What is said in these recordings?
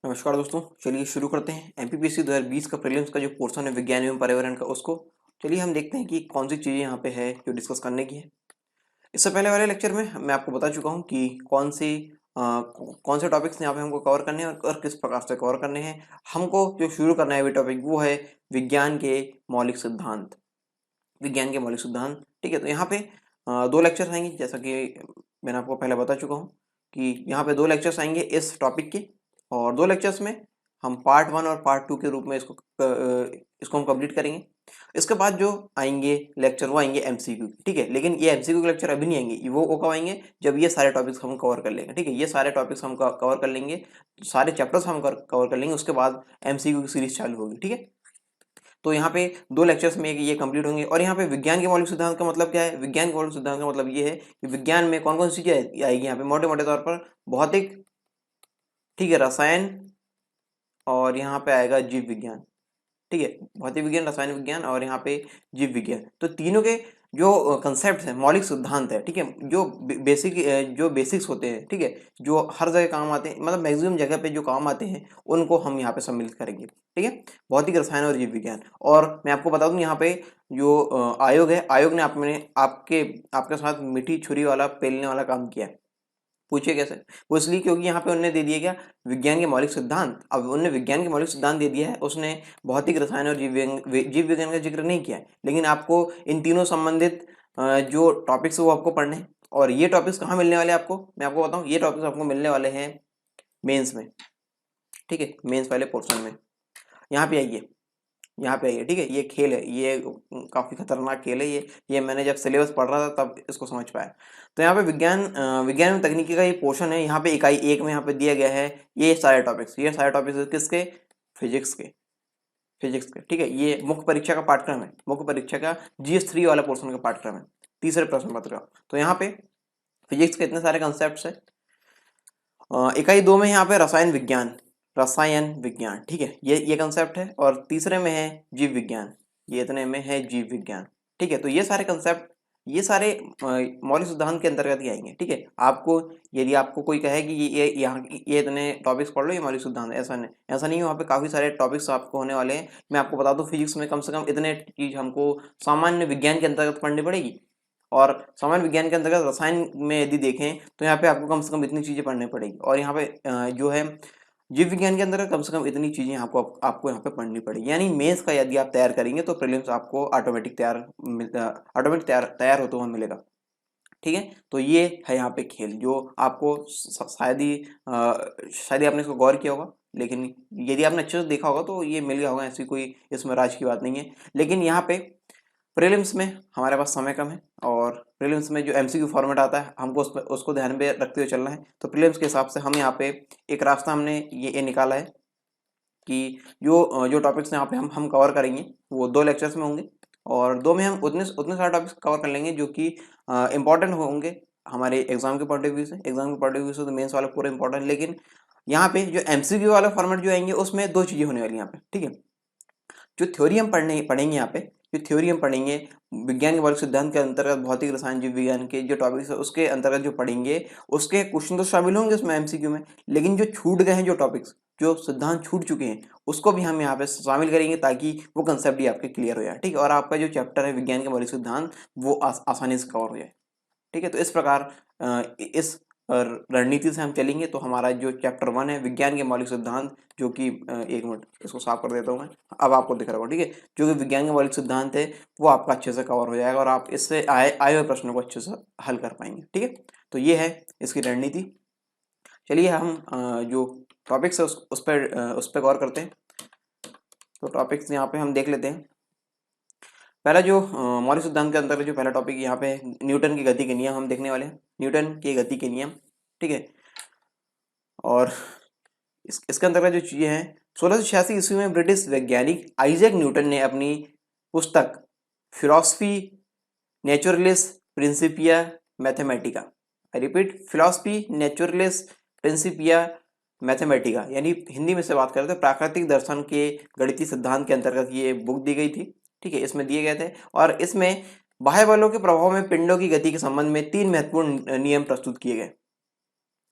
नमस्कार दोस्तों, चलिए शुरू करते हैं। एमपीपीएससी 2020 का प्रीलिम्स का जो पोर्शन है विज्ञान एवं पर्यावरण का, उसको चलिए हम देखते हैं कि कौन सी चीज़ें यहाँ पे है जो डिस्कस करने की है। इससे पहले वाले लेक्चर में मैं आपको बता चुका हूँ कि कौन से टॉपिक्स यहाँ पे हमको कवर करने हैं और किस प्रकार से कवर करने हैं। हमको जो शुरू करना है अभी टॉपिक वो है विज्ञान के मौलिक सिद्धांत। विज्ञान के मौलिक सिद्धांत, ठीक है। तो यहाँ पे दो लेक्चर आएंगे, जैसा कि मैंने आपको पहले बता चुका हूँ कि यहाँ पे दो लेक्चर्स आएंगे इस टॉपिक के, और दो लेक्चर्स में हम पार्ट 1 और पार्ट 2 के रूप में इसको हम कंप्लीट करेंगे। इसके बाद जो आएंगे लेक्चर वो आएंगे एमसीक्यू, ठीक है। लेकिन ये एमसीक्यू के लेक्चर अभी नहीं आएंगे, वो कब आएंगे जब ये सारे टॉपिक्स हम कवर कर लेंगे, ठीक है। ये सारे टॉपिक्स हम कवर कर लेंगे, सारे चैप्टर्स हम कवर कर लेंगे, उसके बाद एमसीक्यू की सीरीज चालू होगी, ठीक है। तो यहाँ पे दो लेक्चर्स में ये कंप्लीट होंगे। और यहाँ पे विज्ञान के मौलिक सिद्धांत का मतलब क्या है? विज्ञान के मौलिक सिद्धांत का मतलब ये है कि विज्ञान में कौन कौन सी चीजें आएगी यहाँ पे मोटे मोटे तौर पर। भौतिक, ठीक है, रसायन, और यहाँ पे आएगा जीव विज्ञान, ठीक है। भौतिक विज्ञान, रसायन विज्ञान और यहाँ पे जीव विज्ञान। तो तीनों के जो कंसेप्ट हैं, मौलिक सिद्धांत है, ठीक है, जो बेसिक्स होते हैं, ठीक है, जो हर जगह काम आते हैं, मतलब मैक्सिमम जगह पे जो काम आते हैं उनको हम यहाँ पे सम्मिलित करेंगे, ठीक है। भौतिक, रसायन और जीव विज्ञान। और मैं आपको बता दूं यहाँ पे जो आयोग है, आयोग ने आपके साथ मीठी छुरी वाला पेलने वाला काम किया है। पूछिए कैसे? वो इसलिए क्योंकि यहाँ पे उन्होंने दे दिया क्या, विज्ञान के मौलिक सिद्धांत। अब उन्होंने विज्ञान के मौलिक सिद्धांत दे दिया है, उसने भौतिक, रसायन और जीव विज्ञान का जिक्र नहीं किया है। लेकिन आपको इन तीनों संबंधित जो टॉपिक्स है वो आपको पढ़ने हैं। और ये टॉपिक्स कहाँ मिलने वाले हैं आपको, मैं आपको बताऊँ, ये टॉपिक्स आपको मिलने वाले हैं मेंस में, ठीक है, मेंस वाले पोर्शन में। यहाँ पे आइए, यहाँ पे आइए, ठीक है। ये खेल है, ये काफी खतरनाक खेल है। ये मैंने जब सिलेबस पढ़ रहा था तब इसको समझ पाया। तो यहाँ पे विज्ञान एवं तकनीकी का ये पोर्शन है। यहाँ पे इकाई 1 में यहाँ पे दिया गया है ये सारे टॉपिक्स किसके? फिजिक्स के, ठीक है। ये मुख्य परीक्षा का पाठ्यक्रम है, मुख्य परीक्षा का GS3 वाला पोर्शन का पाठ्यक्रम है, तीसरे प्रश्न पत्र का। तो यहाँ पे फिजिक्स के इतने सारे कंसेप्ट है। इकाई 2 में यहाँ पे रसायन विज्ञान, ठीक है, ये कंसेप्ट है। और तीसरे में है जीव विज्ञान, ये इतने में है जीव विज्ञान, ठीक है। तो ये सारे कंसेप्ट, ये सारे मौलिक सिद्धांत के अंतर्गत ही आएंगे, ठीक है। यदि आपको कोई कहे कि ये इतने टॉपिक्स पढ़ लो, ये मौलिक सिद्धांत, ऐसा नहीं है। वहाँ पे काफी सारे टॉपिक्स आपको होने वाले हैं। मैं आपको बता दूं, फिजिक्स में कम से कम इतने चीज हमको सामान्य विज्ञान के अंतर्गत पढ़नी पड़ेगी। और सामान्य विज्ञान के अंतर्गत रसायन में यदि देखें तो यहाँ पे आपको कम से कम इतनी चीजें पढ़नी पड़ेगी। और यहाँ पे जो है जीव विज्ञान के अंदर कम से कम इतनी चीजें आपको यहाँ पे पढ़नी पड़ेगी। यानी मेंस का यदि आप तैयार करेंगे तो प्रीलिम्स आपको ऑटोमेटिक तैयार होते हुए मिलेगा, ठीक है। तो ये है यहाँ पे खेल जो आपको शायद ही आपने इसको गौर किया होगा, लेकिन यदि आपने अच्छे से देखा होगा तो ये मिल गया होगा। ऐसी कोई इसमें राज की बात नहीं है। लेकिन यहाँ पे प्रीलिम्स में हमारे पास समय कम है, और प्रीलिम्स में जो एमसीक्यू फॉर्मेट आता है हमको उसको ध्यान में रखते हुए चलना है। तो प्रीलिम्स के हिसाब से हम यहाँ पे एक रास्ता हमने ये निकाला है कि जो टॉपिक्स यहाँ पे हम कवर करेंगे वो 2 लेक्चर्स में होंगे। और 2 में हम उतने सारे टॉपिक्स कवर कर लेंगे जो कि इंपॉर्टेंट होंगे हमारे एग्जाम के पॉइंट ऑफ व्यू से। तो मेंस वाला पूरा इंपॉर्टेंट। लेकिन यहाँ पे जो एमसीक्यू वाला फॉर्मेट जो आएंगे उसमें 2 चीजें होने वाली यहाँ पे, ठीक है। जो थ्योरी हम पढ़ेंगे यहाँ पे, जो थ्योरी हम पढ़ेंगे विज्ञान के मौलिक सिद्धांत के अंतर्गत, भौतिक, रसायन, जीव विज्ञान के जो टॉपिक्स है उसके अंतर्गत जो पढ़ेंगे, उसके क्वेश्चन तो शामिल होंगे उसमें एमसीक्यू में। लेकिन जो छूट गए हैं, जो टॉपिक्स, जो सिद्धांत छूट चुके हैं, उसको भी हम यहाँ पे शामिल करेंगे ताकि वो कंसेप्ट भी आपके क्लियर हो जाए, ठीक है। और आपका जो चैप्टर है विज्ञान के मौलिक सिद्धांत वो आसानी से कवर हो जाए, ठीक है। तो इस प्रकार इस रणनीति से हम चलेंगे तो हमारा जो चैप्टर 1 है विज्ञान के मौलिक सिद्धांत, जो कि एक मिनट इसको साफ कर देता हूँ मैं, अब आपको दिख रहा होगा, ठीक है। जो कि विज्ञान के मौलिक सिद्धांत है वो आपका अच्छे से कवर हो जाएगा और आप इससे आए हुए प्रश्नों को अच्छे से हल कर पाएंगे, ठीक है। तो ये है इसकी रणनीति। चलिए हम जो टॉपिक्स है उस पर गौर करते हैं। तो टॉपिक्स यहाँ पे हम देख लेते हैं। पहला जो मौलिक सिद्धांत के अंतर्गत जो पहला टॉपिक यहाँ पे न्यूटन की गति के नियम हम देखने वाले हैं। न्यूटन की गति के नियम, ठीक है। और इसके अंतर्गत जो चीजें हैं, 1686 ईस्वी में ब्रिटिश वैज्ञानिक आइजैक न्यूटन ने अपनी पुस्तक philosophy naturalis Principia Mathematica, I repeat, philosophy naturalis Principia Mathematica, यानी हिंदी में से बात करें तो प्राकृतिक दर्शन के गणितीय सिद्धांत के अंतर्गत ये बुक दी गई थी, ठीक है। इसमें दिए गए थे और इसमें बाह्य बलों के प्रभाव में पिंडों की गति के संबंध में 3 महत्वपूर्ण नियम प्रस्तुत किए गए।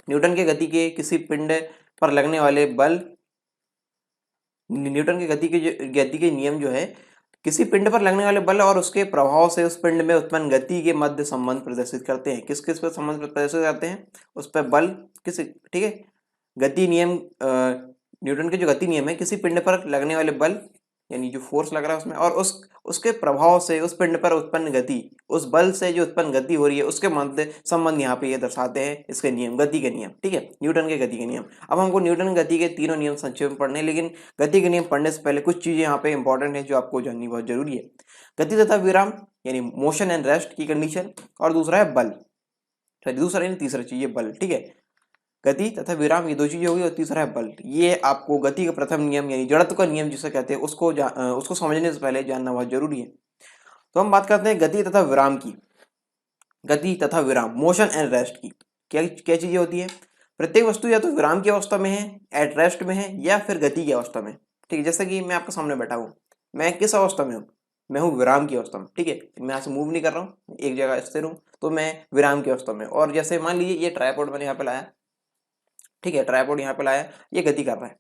न्यूटन के गति के किसी पिंड पर लगने वाले बल न्यूटन के गति के नियम जो है किसी पिंड पर लगने वाले बल और उसके प्रभाव से उस पिंड में उत्पन्न गति के मध्य संबंध प्रदर्शित करते हैं। किस किस पर संबंध प्रदर्शित करते हैं? उस पर बल किस, ठीक है, गति नियम, न्यूटन के जो गति नियम है किसी पिंड पर लगने वाले बल यानी जो फोर्स लग रहा है उसमें, और उसके प्रभाव से उस पिंड पर उत्पन्न गति, उस बल से जो उत्पन्न गति हो रही है उसके मध्य संबंध यहाँ पे ये दर्शाते हैं इसके नियम, गति के नियम, ठीक है, न्यूटन के गति के नियम। अब हमको न्यूटन गति के तीनों नियम संक्षेप में पढ़ने, लेकिन गति के नियम पढ़ने से पहले कुछ चीजें यहाँ पे इंपॉर्टेंट है जो आपको जाननी बहुत जरूरी है। गति तथा विराम यानी मोशन एंड रेस्ट की कंडीशन, और दूसरा है बल, दूसरा यानी तीसरा चीज है बल, ठीक है। गति तथा विराम ये दो चीजें होगी और तीसरा है बल। ये आपको गति का प्रथम नियम यानी जड़त्व का नियम जिसे कहते हैं उसको समझने से पहले जानना बहुत जरूरी है। तो हम बात करते हैं गति तथा विराम की। गति तथा विराम, मोशन एंड रेस्ट की क्या क्या चीजें होती है? प्रत्येक वस्तु या तो विराम की अवस्था में है, एट रेस्ट में है, या फिर गति की अवस्था में, ठीक है। जैसे कि मैं आपके सामने बैठा हूँ, मैं किस अवस्था में हूँ? मैं हूँ विराम की अवस्था में, ठीक है। मैं यहाँ से मूव नहीं कर रहा हूँ, एक जगह स्थिर हूँ, तो मैं विराम की अवस्था में। और जैसे मान लीजिए ये ट्राइपॉड मैंने यहाँ पे लाया, ठीक है, ट्राइपॉड यहाँ पे लाया, ये गति कर रहा है,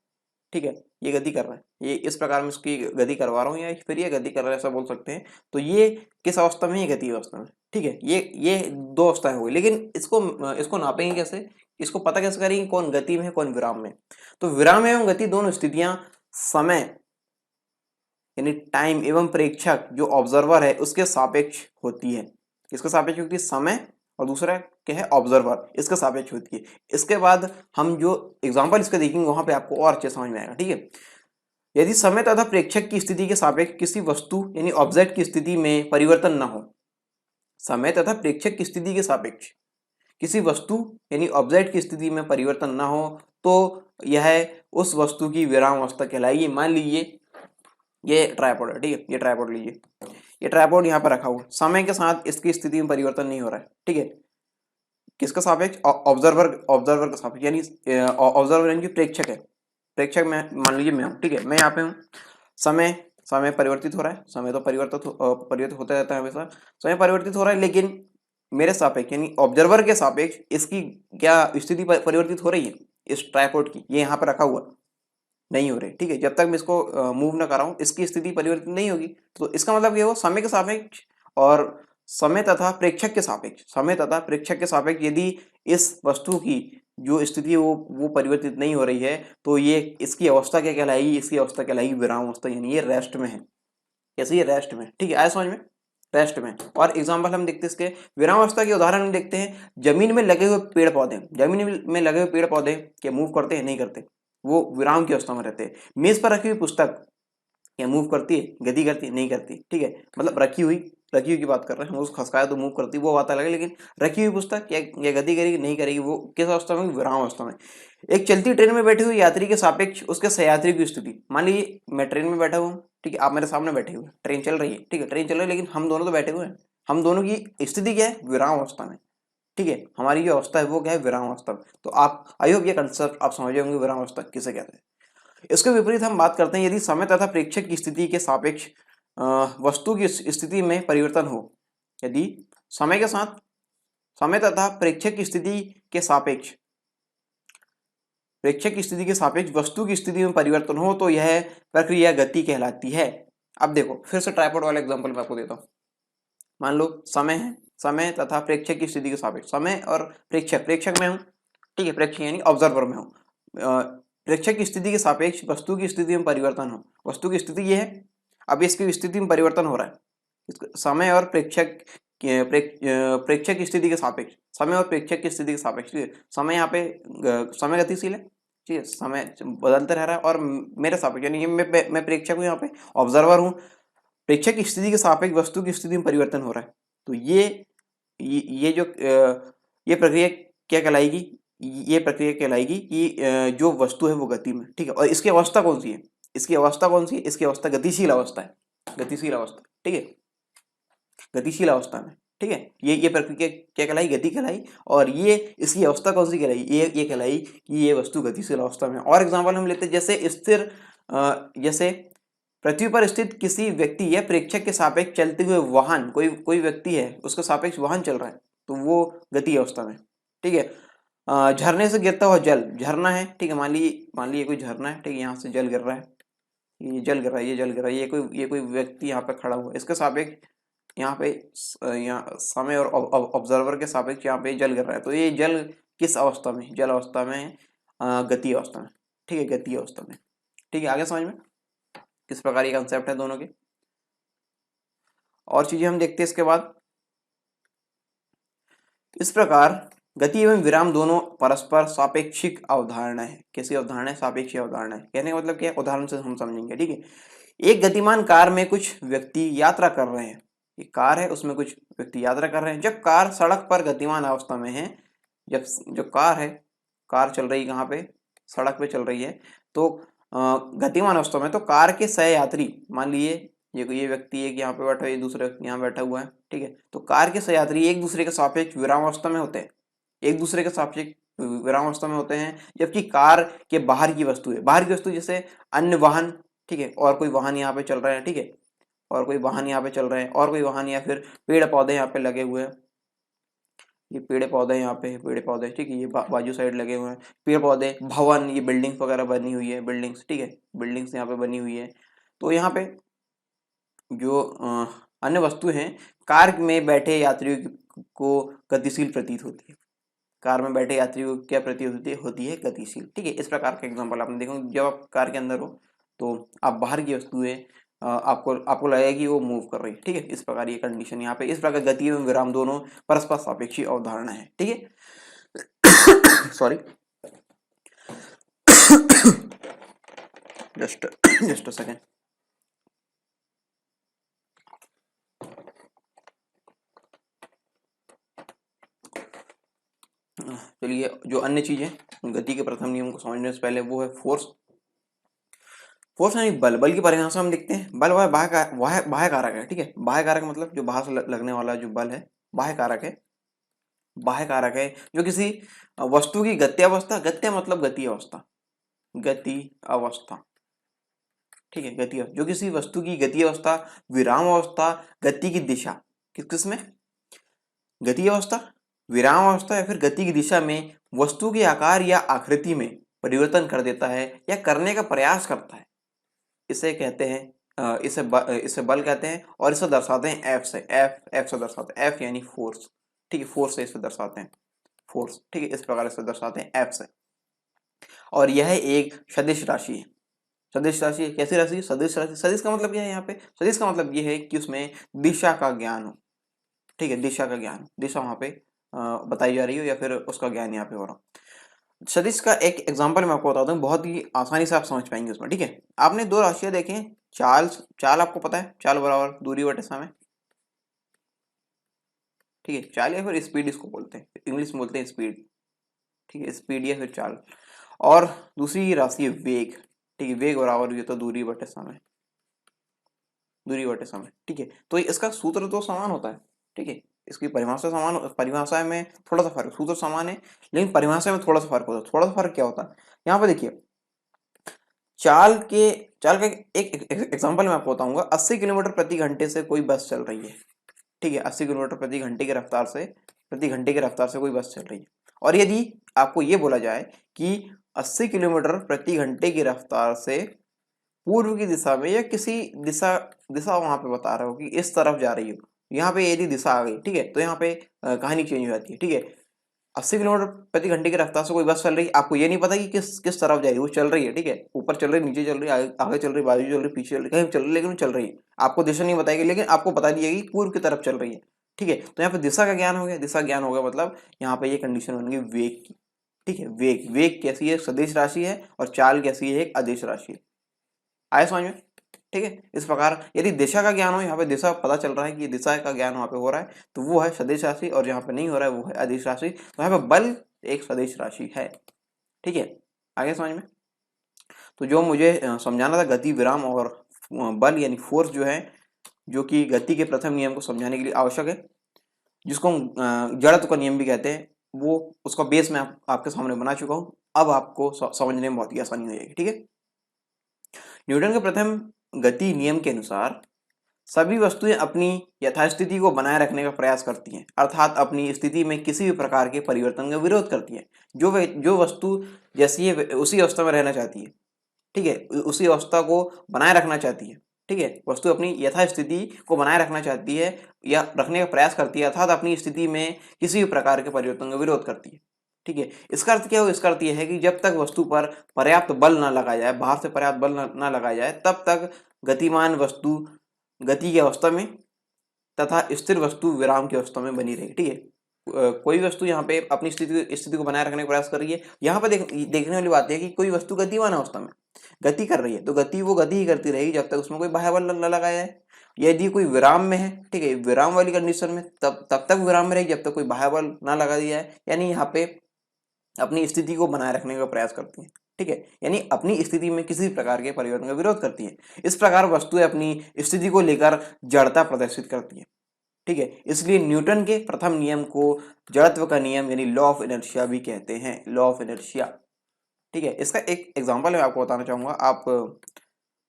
ठीक है, ये गति कर रहा है, ये इस प्रकार में उसकी गति करवा रहा हूँ, या फिर ये गति कर रहा है ऐसा बोल सकते हैं। तो ये किस अवस्था में? ये गति अवस्था में, ठीक है। ये दो अवस्थाएं हो गई, लेकिन इसको नापेंगे कैसे? इसको पता कैसे करेंगे कौन गति में है कौन विराम में? तो विराम एवं गति दोनों स्थितियां समय यानी टाइम एवं प्रेक्षक जो ऑब्जर्वर है उसके सापेक्ष होती है। किसके सापेक्ष होती है? समय, और दूसरा क्या है? ऑब्जर्वर, इसके सापेक्ष होती है। इसके बाद हम जो एग्जांपल इसका देखेंगे वहां पे आपको और अच्छे समझ में आएगा, ठीक है। यदि समय तथा प्रेक्षक की स्थिति के सापेक्ष किसी वस्तु यानी ऑब्जेक्ट की स्थिति में परिवर्तन न हो, समय तथा प्रेक्षक की स्थिति के सापेक्ष किसी वस्तु यानी ऑब्जेक्ट की स्थिति में परिवर्तन न हो, तो यह उस वस्तु की विराम अवस्था कहलाएगी। मान लीजिए ये ट्राइपॉड है, ठीक है, ये ट्राइपॉड लीजिए, ये ट्राइपॉड यहाँ पर रखा हुआ, समय के साथ इसकी स्थिति में परिवर्तन नहीं हो रहा है, ठीक है। किसका सापेक्ष? ऑब्जर्वर का सापेक्ष, यानी ऑब्जर्वर यानी प्रेक्षक है। प्रेक्षक में मान लीजिए मैं हूँ, ठीक है, मैं यहाँ पे हूँ। समय परिवर्तित हो रहा है, समय तो परिवर्तित होता रहता है हमेशा, समय परिवर्तित हो रहा है, लेकिन मेरे सापेक्ष यानी ऑब्जर्वर के सापेक्ष इसकी क्या स्थिति परिवर्तित हो रही है? इस ट्राइपॉड की, ये यहाँ पे रखा हुआ नहीं हो रही, ठीक है। जब तक मैं इसको मूव ना कराऊं इसकी स्थिति परिवर्तित नहीं होगी। तो इसका मतलब ये हुआ समय के सापेक्ष और समय तथा प्रेक्षक के सापेक्ष यदि इस वस्तु की जो स्थिति वो परिवर्तित नहीं हो रही है, तो ये इसकी अवस्था क्या कहलाएगी? इसकी अवस्था कहलाएगी विराम अवस्था, यानी ये रेस्ट में है। कैसे? ये रेस्ट में, ठीक है, आया समझ में? रेस्ट में। और एग्जाम्पल हम देखते हैं इसके, विराम अवस्था के उदाहरण हम देखते हैं। जमीन में लगे हुए पेड़ पौधे क्या मूव करते हैं? नहीं करते, वो विराम की अवस्था में रहते हैं। मेज पर रखी हुई पुस्तक क्या मूव करती है? गति करती है? नहीं करती, ठीक है। मतलब रखी हुई की बात कर रहे हैं हम, उसको खसकाया तो मूव करती, वो बात अलग है, लेकिन रखी हुई पुस्तक क्या गति करेगी? नहीं करेगी, वो किस अवस्था में? विराम अवस्था में। एक चलती ट्रेन में बैठे हुए यात्री के सापेक्ष उसके सहयात्री की स्थिति, मान लीजिए मैं ट्रेन में बैठा हूँ, ठीक है, आप मेरे सामने बैठे हुए, ट्रेन चल रही है, ठीक है, ट्रेन चल रही है, लेकिन हम दोनों तो बैठे हुए हैं, हम दोनों की स्थिति क्या है? विराम अवस्था में, ठीक है। हमारी जो अवस्था है वो क्या है? विराम अवस्था में। तो आप आई होप ये कंसेप्ट आप समझ होंगे विराम अवस्था किसे कहते हैं। इसके विपरीत हम बात करते हैं, यदि समय तथा प्रेक्षक की स्थिति के सापेक्ष वस्तु की स्थिति में परिवर्तन हो, यदि समय के साथ समय तथा प्रेक्षक की स्थिति के सापेक्ष वस्तु की स्थिति में परिवर्तन हो, तो यह प्रक्रिया गति कहलाती है। अब देखो फिर से ट्राइपॉड वाला एग्जांपल मैं आपको देता हूँ। मान लो समय है, समय तथा प्रेक्षक की स्थिति के सापेक्ष, समय और प्रेक्षक में हूँ, ठीक है, प्रेक्षक यानी ऑब्जर्वर में हूँ। प्रेक्षक की स्थिति के सापेक्ष वस्तु की स्थिति में परिवर्तन हो, वस्तु की स्थिति ये है, अब इसकी स्थिति में परिवर्तन हो रहा है। समय और प्रेक्षक की स्थिति के सापेक्ष, समय और प्रेक्षक की स्थिति के सापेक्ष, समय यहाँ पे समय गतिशील है, ठीक है, समय बदलते रह रहा है, और मेरे सापेक्ष यानी मैं प्रेक्षक हूँ, यहाँ पे ऑब्जर्वर हूँ, प्रेक्षक की स्थिति के सापेक्ष वस्तु की स्थिति में परिवर्तन हो रहा है। तो ये प्रक्रिया क्या कहलाएगी? ये प्रक्रिया कहलाएगी कि जो वस्तु है वो गति में, ठीक है। और इसकी अवस्था कौन सी है? इसकी अवस्था गतिशील अवस्था है, ठीक है, गतिशील अवस्था में, ठीक है। ये प्रक्रिया क्या कहलाई? गति कहलाई। और ये इसकी अवस्था कौन सी कहलाई? ये कहलाई कि ये वस्तु गतिशील अवस्था में। और एग्जाम्पल हम लेते हैं, जैसे पृथ्वी पर स्थित किसी व्यक्ति या प्रेक्षक के सापेक्ष चलते हुए वाहन, कोई व्यक्ति है उसके सापेक्ष वाहन चल रहा है, तो वो गति अवस्था में, ठीक है। झरने से गिरता हुआ जल, झरना है, ठीक है, मान लीजिए कोई झरना है, ठीक है, यहाँ से जल गिर रहा है, ये जल गिर रहा है, ये जल गिर रहा है, ये कोई व्यक्ति यहाँ पे खड़ा हुआ है, इसके सापेक्ष यहाँ पे यहाँ समय और ऑब्जर्वर के सापेक्ष यहाँ पे जल गिर रहा है। तो ये जल किस अवस्था में, जल अवस्था में, गति अवस्था में, ठीक है, गति अवस्था में। ठीक है, आगे समझ में किस प्रकार ये कंसेप्ट है दोनों के। और चीजें हम देखते हैं इसके बाद। इस प्रकार गति एवं विराम दोनों परस्पर सापेक्षिक अवधारणा है। कैसी अवधारणा है? सापेक्षिक अवधारणा है। कहने का मतलब क्या है, उदाहरण से हम समझेंगे। ठीक है, एक गतिमान कार में कुछ व्यक्ति यात्रा कर रहे हैं। एक कार है, उसमें कुछ व्यक्ति यात्रा कर रहे हैं। जब कार सड़क पर गतिमान अवस्था में है, जब कार है, कार चल रही कहाँ पे, सड़क पे चल रही है, तो गतिमान अवस्था में, तो कार के सहयात्री, मान लीजिए ये व्यक्ति एक यहाँ पे बैठा है, ये दूसरा व्यक्ति यहाँ बैठा हुआ है। ठीक है, तो कार के सहयात्री एक दूसरे के सापेक्ष विराम अवस्था में होते हैं, एक दूसरे के सापेक्ष विराम अवस्था में होते हैं। जबकि कार के बाहर की वस्तु है, बाहर की वस्तु जैसे अन्य वाहन, ठीक है, और कोई वाहन यहाँ पे चल रहे हैं, ठीक है, और कोई वाहन यहाँ पे चल रहे हैं, और कोई वाहन, या फिर पेड़ पौधे यहाँ पे लगे हुए हैं, ये पेड़ पौधे यहाँ पे, पेड़ पौधे, ठीक है, ये बाजू साइड लगे हुए हैं पेड़ पौधे, भवन, ये बिल्डिंग्स वगैरह बनी हुई है, बिल्डिंग्स, ठीक है, बिल्डिंग्स यहाँ पे बनी हुई है। तो यहाँ पे जो अन्य वस्तु हैं, कार में बैठे यात्रियों को गतिशील प्रतीत होती है, कार में बैठे यात्रियों को क्या प्रतीत होती है? गतिशील। ठीक है, इस प्रकार का एग्जांपल आपने देखो, जब आप कार के अंदर हो तो आप बाहर की वस्तुएं आपको लगेगा कि वो मूव कर रही है। ठीक है, इस प्रकार ये कंडीशन यहाँ पे, इस प्रकार गति एवं विराम दोनों परस्पर सापेक्षी अवधारणा है। ठीक है, सॉरी, जस्ट अ सेकेंड। चलिए, जो अन्य चीजें गति के प्रथम नियम को समझने से पहले, वो है फोर्स। फोर्स यानी बल। बल की परिभाषा हम देखते हैं। बल वह बाह्य कारक है। ठीक है, बाह्य कारक मतलब जो बाहर से लगने वाला जो बल है, बाह्य कारक है। बाह्य कारक है जो किसी वस्तु की गति अवस्था, गत्य मतलब गति अवस्था, गति अवस्था, ठीक है, गति, जो किसी वस्तु की गति अवस्था, विराम अवस्था, गति की दिशा, किसमें? गति अवस्था, विराम अवस्था या फिर गति की दिशा में वस्तु के आकार या आकृति में परिवर्तन कर देता है या करने का प्रयास करता है, इसे कहते हैं, इसे बल कहते हैं। और इसे दर्शाते हैं एफ से, एफ से दर्शाते हैं, एफ यानी फोर्स। ठीक है, फोर्स से इसे दर्शाते हैं, फोर्स। ठीक है, इस प्रकार इसे दर्शाते हैं एफ से। और यह एक सदिश राशि है। सदिश राशि कैसी राशि? सदिश राशि। सदिश का मतलब क्या है यहाँ पे? सदिश का मतलब ये है कि उसमें दिशा का ज्ञान हो। ठीक है, दिशा का ज्ञान, दिशा वहां पे बताई जा रही हो या फिर उसका ज्ञान यहाँ पे हो रहा हो। सदिश का एक एग्जांपल मैं आपको बताता हूँ, बहुत ही आसानी से आप समझ पाएंगे उसमें। ठीक है, आपने दो राशियां देखें, चाल, चाल आपको पता है, चाल बराबर दूरी बटे समय। ठीक है, चाल या फिर स्पीड इसको बोलते हैं, इंग्लिश में बोलते हैं स्पीड। ठीक है, स्पीड या फिर चाल। और दूसरी राशि है वेग। ठीक है, वेग बराबर ये तो दूरी बटे समय, दूरी बटे समय। ठीक है, तो इसका सूत्र तो समान होता है। ठीक है, इसकी परिभाषा समान, परिभाषा में थोड़ा सा फर्क, सूत्र समान है लेकिन परिभाषा में थोड़ा सा फर्क होता है। थोड़ा सा फर्क क्या होता है यहाँ पे देखिए, चाल का एक एग्जांपल मैं आपको बताऊंगा। 80 किलोमीटर प्रति घंटे से कोई बस चल रही है। ठीक है, 80 किलोमीटर प्रति घंटे की रफ्तार से कोई बस चल रही है। और यदि आपको ये बोला जाए कि 80 किलोमीटर प्रति घंटे की रफ्तार से पूर्व की दिशा में या किसी दिशा वहां पे बता रहा हो कि इस तरफ जा रही हो, यहाँ पे यदि दिशा आ गई, ठीक है, तो यहाँ पे कहानी चेंज हो जाती है। ठीक है, 80 किलोमीटर प्रति घंटे की रफ्तार से कोई बस चल रही है, आपको ये नहीं पता कि किस तरफ जा रही है, वो चल रही है। ठीक है, ऊपर चल रही है, नीचे चल रही है, आगे चल रही है, बाजू चल रही है, पीछे चल रही है, कहीं चल रही है, लेकिन वो चल रही है। आपको दिशा नहीं बताएगी, लेकिन आपको बता दिया कि पूर्व की तरफ चल रही है। ठीक है, तो यहाँ पे दिशा का ज्ञान हो गया। दिशा ज्ञान हो गया मतलब यहाँ पे ये कंडीशन बन गई वेग की। ठीक है, वेग, वेग कैसी है? सदिश राशि है। और चाल कैसी है? एक अदिश राशि है। आए समझ में? ठीक है, इस प्रकार यदि दिशा का ज्ञान हो, यहाँ पे दिशा पता चल रहा है कि दिशा का ज्ञान वहां पे हो रहा है, तो वो है सदिश राशि। और जहाँ पे नहीं हो रहा है वो है अदिश राशि। तो यहाँ पे बल एक सदिश राशि है। ठीक है, आगे समझ में? तो जो मुझे समझाना था, गति, विराम और बल यानी फोर्स जो है, जो कि गति के प्रथम नियम को समझाने के लिए आवश्यक है, जिसको हम जड़त्व का नियम भी कहते हैं, वो उसका बेस मैं आपके सामने बना चुका हूँ। अब आपको समझने में बहुत ही आसानी हो जाएगी। ठीक है, न्यूटन के प्रथम गति नियम के अनुसार सभी वस्तुएं अपनी यथास्थिति को बनाए रखने का प्रयास करती हैं, अर्थात अपनी स्थिति में किसी भी प्रकार के परिवर्तन का विरोध करती हैं। जो वस्तु जैसी है उसी अवस्था में रहना चाहती है। ठीक है, उसी अवस्था को बनाए रखना चाहती है। ठीक है, वस्तु अपनी यथास्थिति को बनाए रखना चाहती है या रखने का प्रयास करती है, अर्थात अपनी स्थिति में किसी भी प्रकार के परिवर्तन का विरोध करती है। ठीक है, इसका अर्थ क्या हो, इसका अर्थ यह है कि जब तक वस्तु पर पर्याप्त बल न लगाया जाए, बाहर से पर्याप्त बल न लगाया जाए, तब तक गतिमान वस्तु गति की अवस्था में तथा स्थिर वस्तु विराम की अवस्था में बनी रहेगी। ठीक है, कोई वस्तु यहाँ पे अपनी स्थिति को बनाए रखने का प्रयास कर रही है। यहाँ पे देखने वाली बात है कि कोई वस्तु गतिमान अवस्था में गति कर रही है, तो वो गति ही करती रहेगी जब तक उसमें कोई बाह्य बल न लगाया है। यदि कोई विराम में है, ठीक है, विराम वाली कंडीशन में, तब तक विराम में रहेगी जब तक कोई बाह्य बल ना लगा दिया है, यानी यहाँ पे अपनी स्थिति को बनाए रखने का प्रयास करती है। ठीक है, यानी अपनी स्थिति में किसी प्रकार के परिवर्तन का विरोध करती है। इस प्रकार वस्तुएं अपनी स्थिति को लेकर जड़ता प्रदर्शित करती है। ठीक है, इसलिए न्यूटन के प्रथम नियम को जड़त्व का नियम यानी लॉ ऑफ इनर्शिया भी कहते हैं, लॉ ऑफ इनर्शिया। ठीक है, इसका एक एग्जांपल मैं आपको बताना चाहूंगा, आप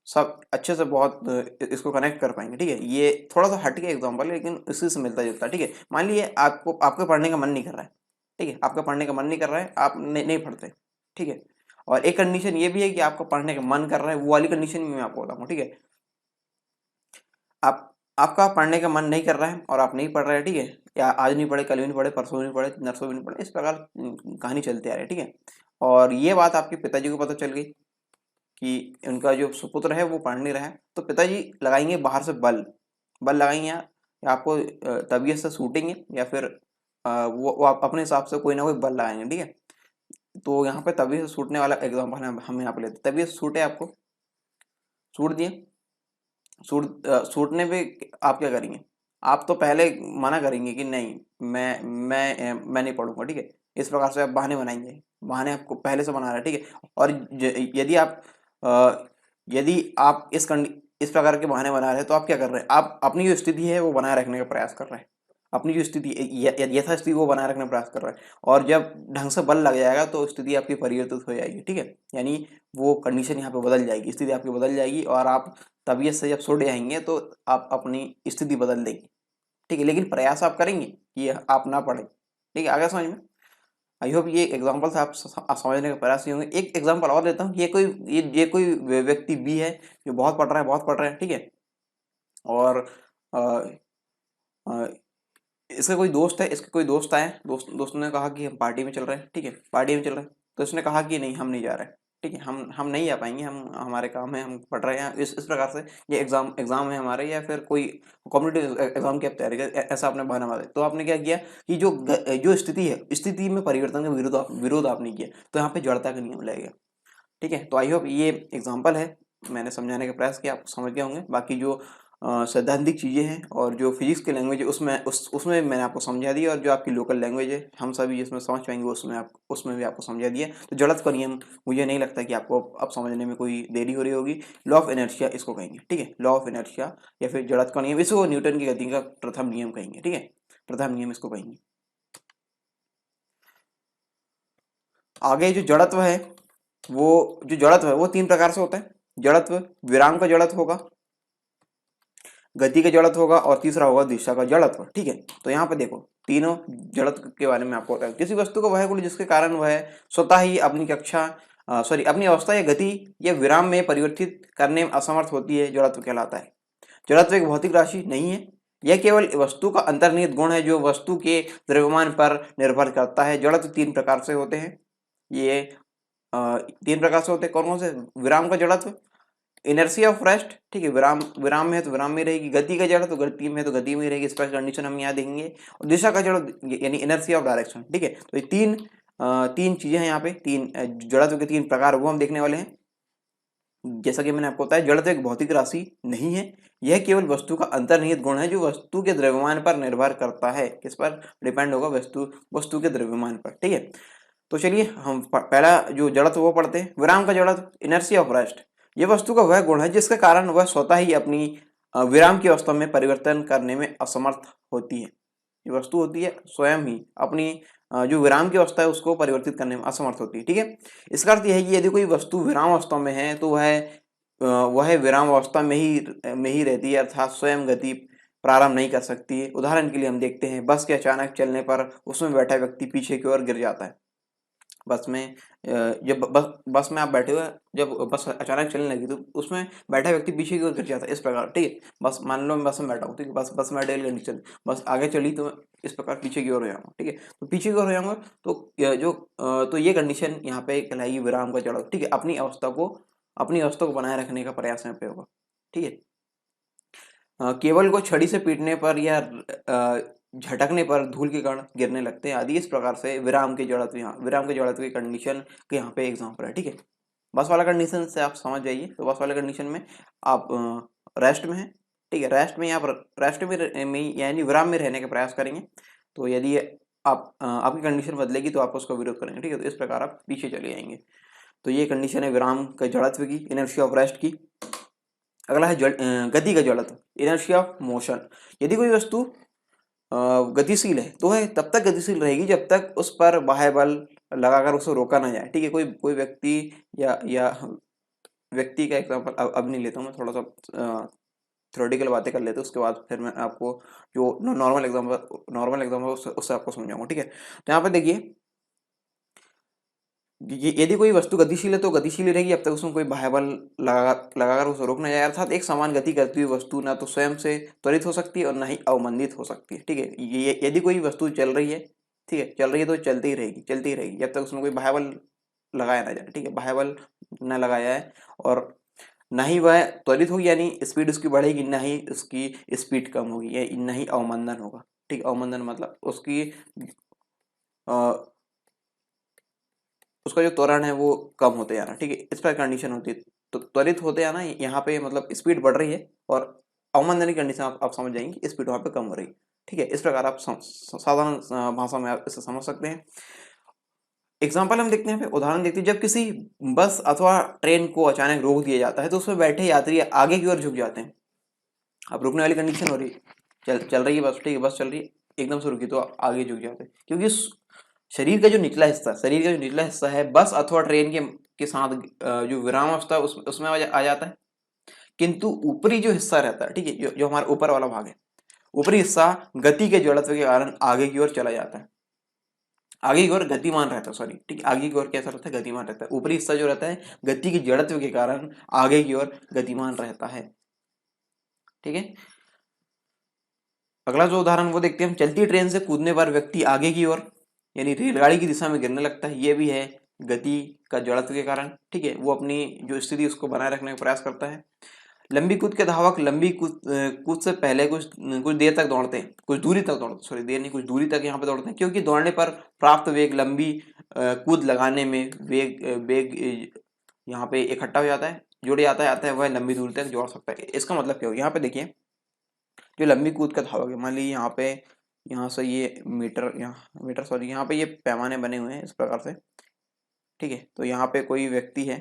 सब अच्छे से बहुत इसको कनेक्ट कर पाएंगे। ठीक है, ये थोड़ा सा हटके एग्जांपल है लेकिन इसी से मिलता जुलता है। ठीक है, मान लीजिए आपको पढ़ने का मन नहीं कर रहा है। ठीक है, आपका पढ़ने का मन नहीं कर रहा है, आप नहीं पढ़ते। ठीक है, और एक कंडीशन ये भी है कि आपको पढ़ने का मन कर रहा है, वो वाली कंडीशन भी मैं आपको बताऊंगा। ठीक है, आपका पढ़ने का मन नहीं कर रहा है और आप नहीं पढ़ रहे हैं। ठीक है, या आज नहीं पढ़े, कल भी नहीं पढ़े, परसों भी नहीं पढ़े, नरसों भी नहीं पढ़े, इस प्रकार कहानी चलती आ रही है। ठीक है, और ये बात आपके पिताजी को पता चल गई कि उनका जो सुपुत्र है वो पढ़ नहीं रहा है, तो पिताजी लगाएंगे बाहर से बल लगाएंगे, या आपको तबीयत से सूटेंगे, या फिर वो आप अपने हिसाब से कोई ना कोई बल लगाएंगे। ठीक है, तो यहाँ पे तबीयत से सूटने वाला एग्जाम्पल हम यहाँ पे लेते। तबीयत से सूटे, आपको सूट दिए, सूटने पे आप क्या करेंगे? आप तो पहले मना करेंगे कि नहीं, मैं नहीं पढ़ूंगा। ठीक है, इस प्रकार से आप बहाने बनाएंगे, बहाने आपको पहले से बना रहे हैं। ठीक है, और यदि आप इस प्रकार के बहाने बना रहे हैं, तो आप क्या कर रहे हैं? आप अपनी जो स्थिति है वो बनाए रखने का प्रयास कर रहे हैं, अपनी जो स्थिति यथास्थिति वो बनाए रखने का प्रयास कर रहे हैं, और जब ढंग से बल लग जाएगा तो स्थिति आपकी परिवर्तित हो जाएगी। ठीक है, यानी वो कंडीशन यहाँ पे बदल जाएगी, स्थिति आपकी बदल जाएगी, और आप तबीयत से जब छूट जाएंगे तो आप अपनी स्थिति बदल देंगे। ठीक है, लेकिन प्रयास आप करेंगे कि आप ना पढ़ें। ठीक है, आगे समझ में? आई होप ये एग्जांपल से आप समझने का प्रयास ही होंगे। एक एग्जांपल और देता हूँ। ये कोई व्यक्ति बी है जो बहुत पढ़ रहा है। ठीक है, और अ, अ, इसका कोई दोस्त है, इसके कोई दोस्त आए, दोस्त ने कहा कि हम पार्टी में चल रहे हैं। ठीक है, पार्टी में चल रहे हैं, तो इसने कहा कि नहीं, हम नहीं जा रहे हैं। ठीक है, हम नहीं आ पाएंगे, हमारे काम है, हम पढ़ रहे हैं, इस प्रकार से ये एग्जाम है हमारे, या फिर कोई कॉम्पिटिटिव एग्जाम की आप तैयारी कर, ऐसा आपने बहाना मारा। तो आपने क्या किया कि जो स्थिति है, स्थिति में परिवर्तन का विरोध आपने किया, तो यहाँ पे जड़ता का नियम लगेगा। ठीक है, तो आई होप ये एग्जाम्पल है, मैंने समझाने का प्रयास किया, आप समझ गए होंगे। बाकी जो सैद्धांतिक चीज़ें हैं और जो फिजिक्स की लैंग्वेज है उसमें मैंने आपको समझा दिया, और जो आपकी लोकल लैंग्वेज है हम सभी जिसमें समझ पाएंगे उसमें भी आपको समझा दिया। तो जड़त्व का नियम मुझे नहीं लगता कि आपको अब समझने में कोई देरी हो रही होगी। लॉ ऑफ इनर्शिया इसको कहेंगे। ठीक है, लॉ ऑफ इनर्शिया या फिर जड़त्व का नियम, इसको न्यूटन की गति का प्रथम नियम कहेंगे। ठीक है, प्रथम नियम इसको कहेंगे। आगे जो जड़त्व है वो 3 प्रकार से होता है। जड़त्व विराम का जड़त्व होगा, गति का जड़त्व होगा, और तीसरा होगा दिशा का जड़त्व। ठीक है, तो यहाँ पे देखो तीनों जड़त्व के बारे में आपको बताया। किसी वस्तु का वह गुण जिसके कारण वह स्वतः ही अपनी अवस्था या गति या विराम में परिवर्तित करने में असमर्थ होती है, जड़त्व कहलाता है। जड़त्व एक भौतिक राशि नहीं है, यह केवल वस्तु का अंतर्निहित गुण है जो वस्तु के द्रव्यमान पर निर्भर करता है। जड़त्व 3 प्रकार से होते हैं। ये 3 प्रकार से होते हैं। कौन कौन से? विराम का जड़त्व, इनर्शिया ऑफ रेस्ट। ठीक है, विराम में है तो विराम में रहेगी, गति का जड़ तो गति में है तो गति में रहेगी, इस पर कंडीशन हम यहाँ देखेंगे, और दिशा का जड़ यानी इनर्शिया ऑफ डायरेक्शन। ठीक है, तो ये तीन चीजें हैं यहाँ पे, तीन जड़त्व के 3 प्रकार वो हम देखने वाले हैं। जैसा कि मैंने आपको बताया, जड़त्व एक भौतिक राशि नहीं है, यह केवल वस्तु का अंतर्निहित गुण है जो वस्तु के द्रव्यमान पर निर्भर करता है। किस पर डिपेंड होगा? वस्तु के द्रव्यमान पर। ठीक है, तो चलिए हम पहला जो जड़त्व वो पढ़ते हैं। विराम का जड़त्व, इनर्शिया ऑफ रेस्ट, ये वस्तु का वह गुण है जिसके कारण वह स्वतः ही अपनी विराम की अवस्था में परिवर्तन करने में असमर्थ होती है। ये वस्तु होती है स्वयं ही अपनी जो विराम की अवस्था है उसको परिवर्तित करने में असमर्थ होती है। ठीक है, इसका अर्थ यह है कि यदि कोई वस्तु विराम अवस्था में है तो वह विराम अवस्था में ही रहती है, अर्थात स्वयं गति प्रारंभ नहीं कर सकती है। उदाहरण के लिए हम देखते हैं, बस के अचानक चलने पर उसमें बैठा व्यक्ति पीछे की ओर गिर जाता है। बस में जब बस में आप बैठे हुए, जब बस अचानक चलने लगी तो उसमें बैठा व्यक्ति पीछे की ओर गिर जाता है, इस प्रकार, ठीक है। बस मान लो मैं बस में बैठा हूँ, ठीक है, बस में डेल कंडीशन, बस आगे चली तो मैं इस प्रकार पीछे की ओर हो जाऊंगा, ठीक है। तो पीछे की ओर हो जाऊंगा तो तो ये कंडीशन यहाँ पे कहलाएगी विराम का जड़, ठीक है। अपनी अवस्था को बनाए रखने का प्रयास यहाँ पे होगा, ठीक है। केवल को छड़ी से पीटने पर या झटकने पर धूल के कण गिरने लगते हैं आदि, इस प्रकार से विराम के जड़त्व की कंडीशन के यहाँ पे एग्जांपल है, ठीक है। बस वाला कंडीशन से आप समझ जाइए। तो बस वाले कंडीशन में आप रेस्ट में हैं, ठीक है, रेस्ट में आप रेस्ट में यानी विराम में रहने का प्रयास करेंगे। तो यदि आपकी कंडीशन बदलेगी तो आप उसका विरोध करेंगे, ठीक है। तो इस प्रकार आप पीछे चले जाएंगे। तो ये कंडीशन है विराम के जड़त्व की, इनर्शिया ऑफ रेस्ट की। अगला है गति का जड़त्व, इनर्शिया ऑफ मोशन। यदि कोई वस्तु गतिशील है तो है तब तक गतिशील रहेगी जब तक उस पर बाह्य बल लगाकर उसे रोका ना जाए, ठीक है। कोई व्यक्ति या व्यक्ति का एग्जांपल अब नहीं लेता हूँ मैं, थोड़ा सा थ्योरेटिकल बातें कर लेते हैं, उसके बाद फिर मैं आपको जो नॉर्मल एग्जांपल उससे आपको समझाऊंगा, ठीक है। तो यहाँ पे देखिए, यदि कोई वस्तु गतिशील है तो गतिशील रहेगी जब तक उसमें कोई बाह्य बल लगाकर उसे रोकना जाए। अर्थात एक समान गति करती हुई वस्तु ना तो स्वयं से त्वरित हो सकती है और ना ही अवमंदित हो सकती है, ठीक है। यदि कोई वस्तु चल रही है, ठीक है, चल रही है तो चलती ही रहेगी जब तक उसमें कोई बाह्य बल लगाया ना जाए, ठीक है, बाह्य बल न लगाया है। और ना ही वह त्वरित होगी यानी स्पीड उसकी बढ़ेगी, ना ही उसकी स्पीड कम होगी, या ना ही अवमंदन होगा, ठीक है। अवमंदन मतलब उसका जो त्वरण है वो कम होते जाना, ठीक है, इस पर कंडीशन होती है। तो त्वरित होते जाना यहाँ पे मतलब स्पीड बढ़ रही है, और अवमंदन की कंडीशन आप समझ जाएंगे, स्पीड वहाँ पे कम हो रही है, ठीक है। इस प्रकार आप साधारण भाषा में आप इसे समझ सकते हैं। एग्जाम्पल हम देखते हैं, फिर उदाहरण देखते हैं। जब किसी बस अथवा ट्रेन को अचानक रोक दिया जाता है तो उसमें बैठे यात्री आगे की ओर झुक जाते हैं। अब रुकने वाली कंडीशन हो रही है, चल रही है बस, ठीक है, बस चल रही है, एकदम से रुकी तो आगे झुक जाते हैं, क्योंकि शरीर का जो निचला हिस्सा है बस अथवा ट्रेन के साथ जो विराम अवस्था उसमें आ जाता है। किंतु ऊपरी जो हिस्सा रहता है, ठीक है, जो हमारा ऊपर वाला भाग है, ऊपरी हिस्सा गति के जड़त्व के कारण आगे की ओर चला जाता है, आगे की ओर गतिमान रहता है, सॉरी, ठीक है, आगे की ओर कैसा रहता है, गतिमान रहता है। ऊपरी हिस्सा जो रहता है गति के जड़त्व के कारण आगे की ओर गतिमान रहता है, ठीक है। अगला जो उदाहरण वो देखते हैं हम। चलती ट्रेन से कूदने पर व्यक्ति आगे की ओर यानी रेलगाड़ी की दिशा में गिरने लगता है, ये भी है गति का जड़त्व के कारण, ठीक है। वो अपनी जो स्थिति उसको बनाए रखने का प्रयास करता है। लंबी कूद के धावक लंबी कूद से पहले कुछ देर तक दौड़ते हैं, कुछ दूरी तक दौड़ते, सॉरी देर नहीं, कुछ दूरी तक यहाँ पे दौड़ते हैं, क्योंकि दौड़ने पर प्राप्त वेग लंबी कूद लगाने में वेग यहाँ पे इकट्ठा हो जाता है, जुड़ आता है वह लंबी दूरी तक दौड़ सकता है। इसका मतलब क्या हो, यहाँ पे देखिए, जो लंबी कूद का धावक है, मान लीजिए यहाँ पे, यहाँ से ये मीटर सॉरी, यहाँ पे ये पैमाने बने हुए हैं इस प्रकार से, ठीक है। तो यहाँ पे कोई व्यक्ति है,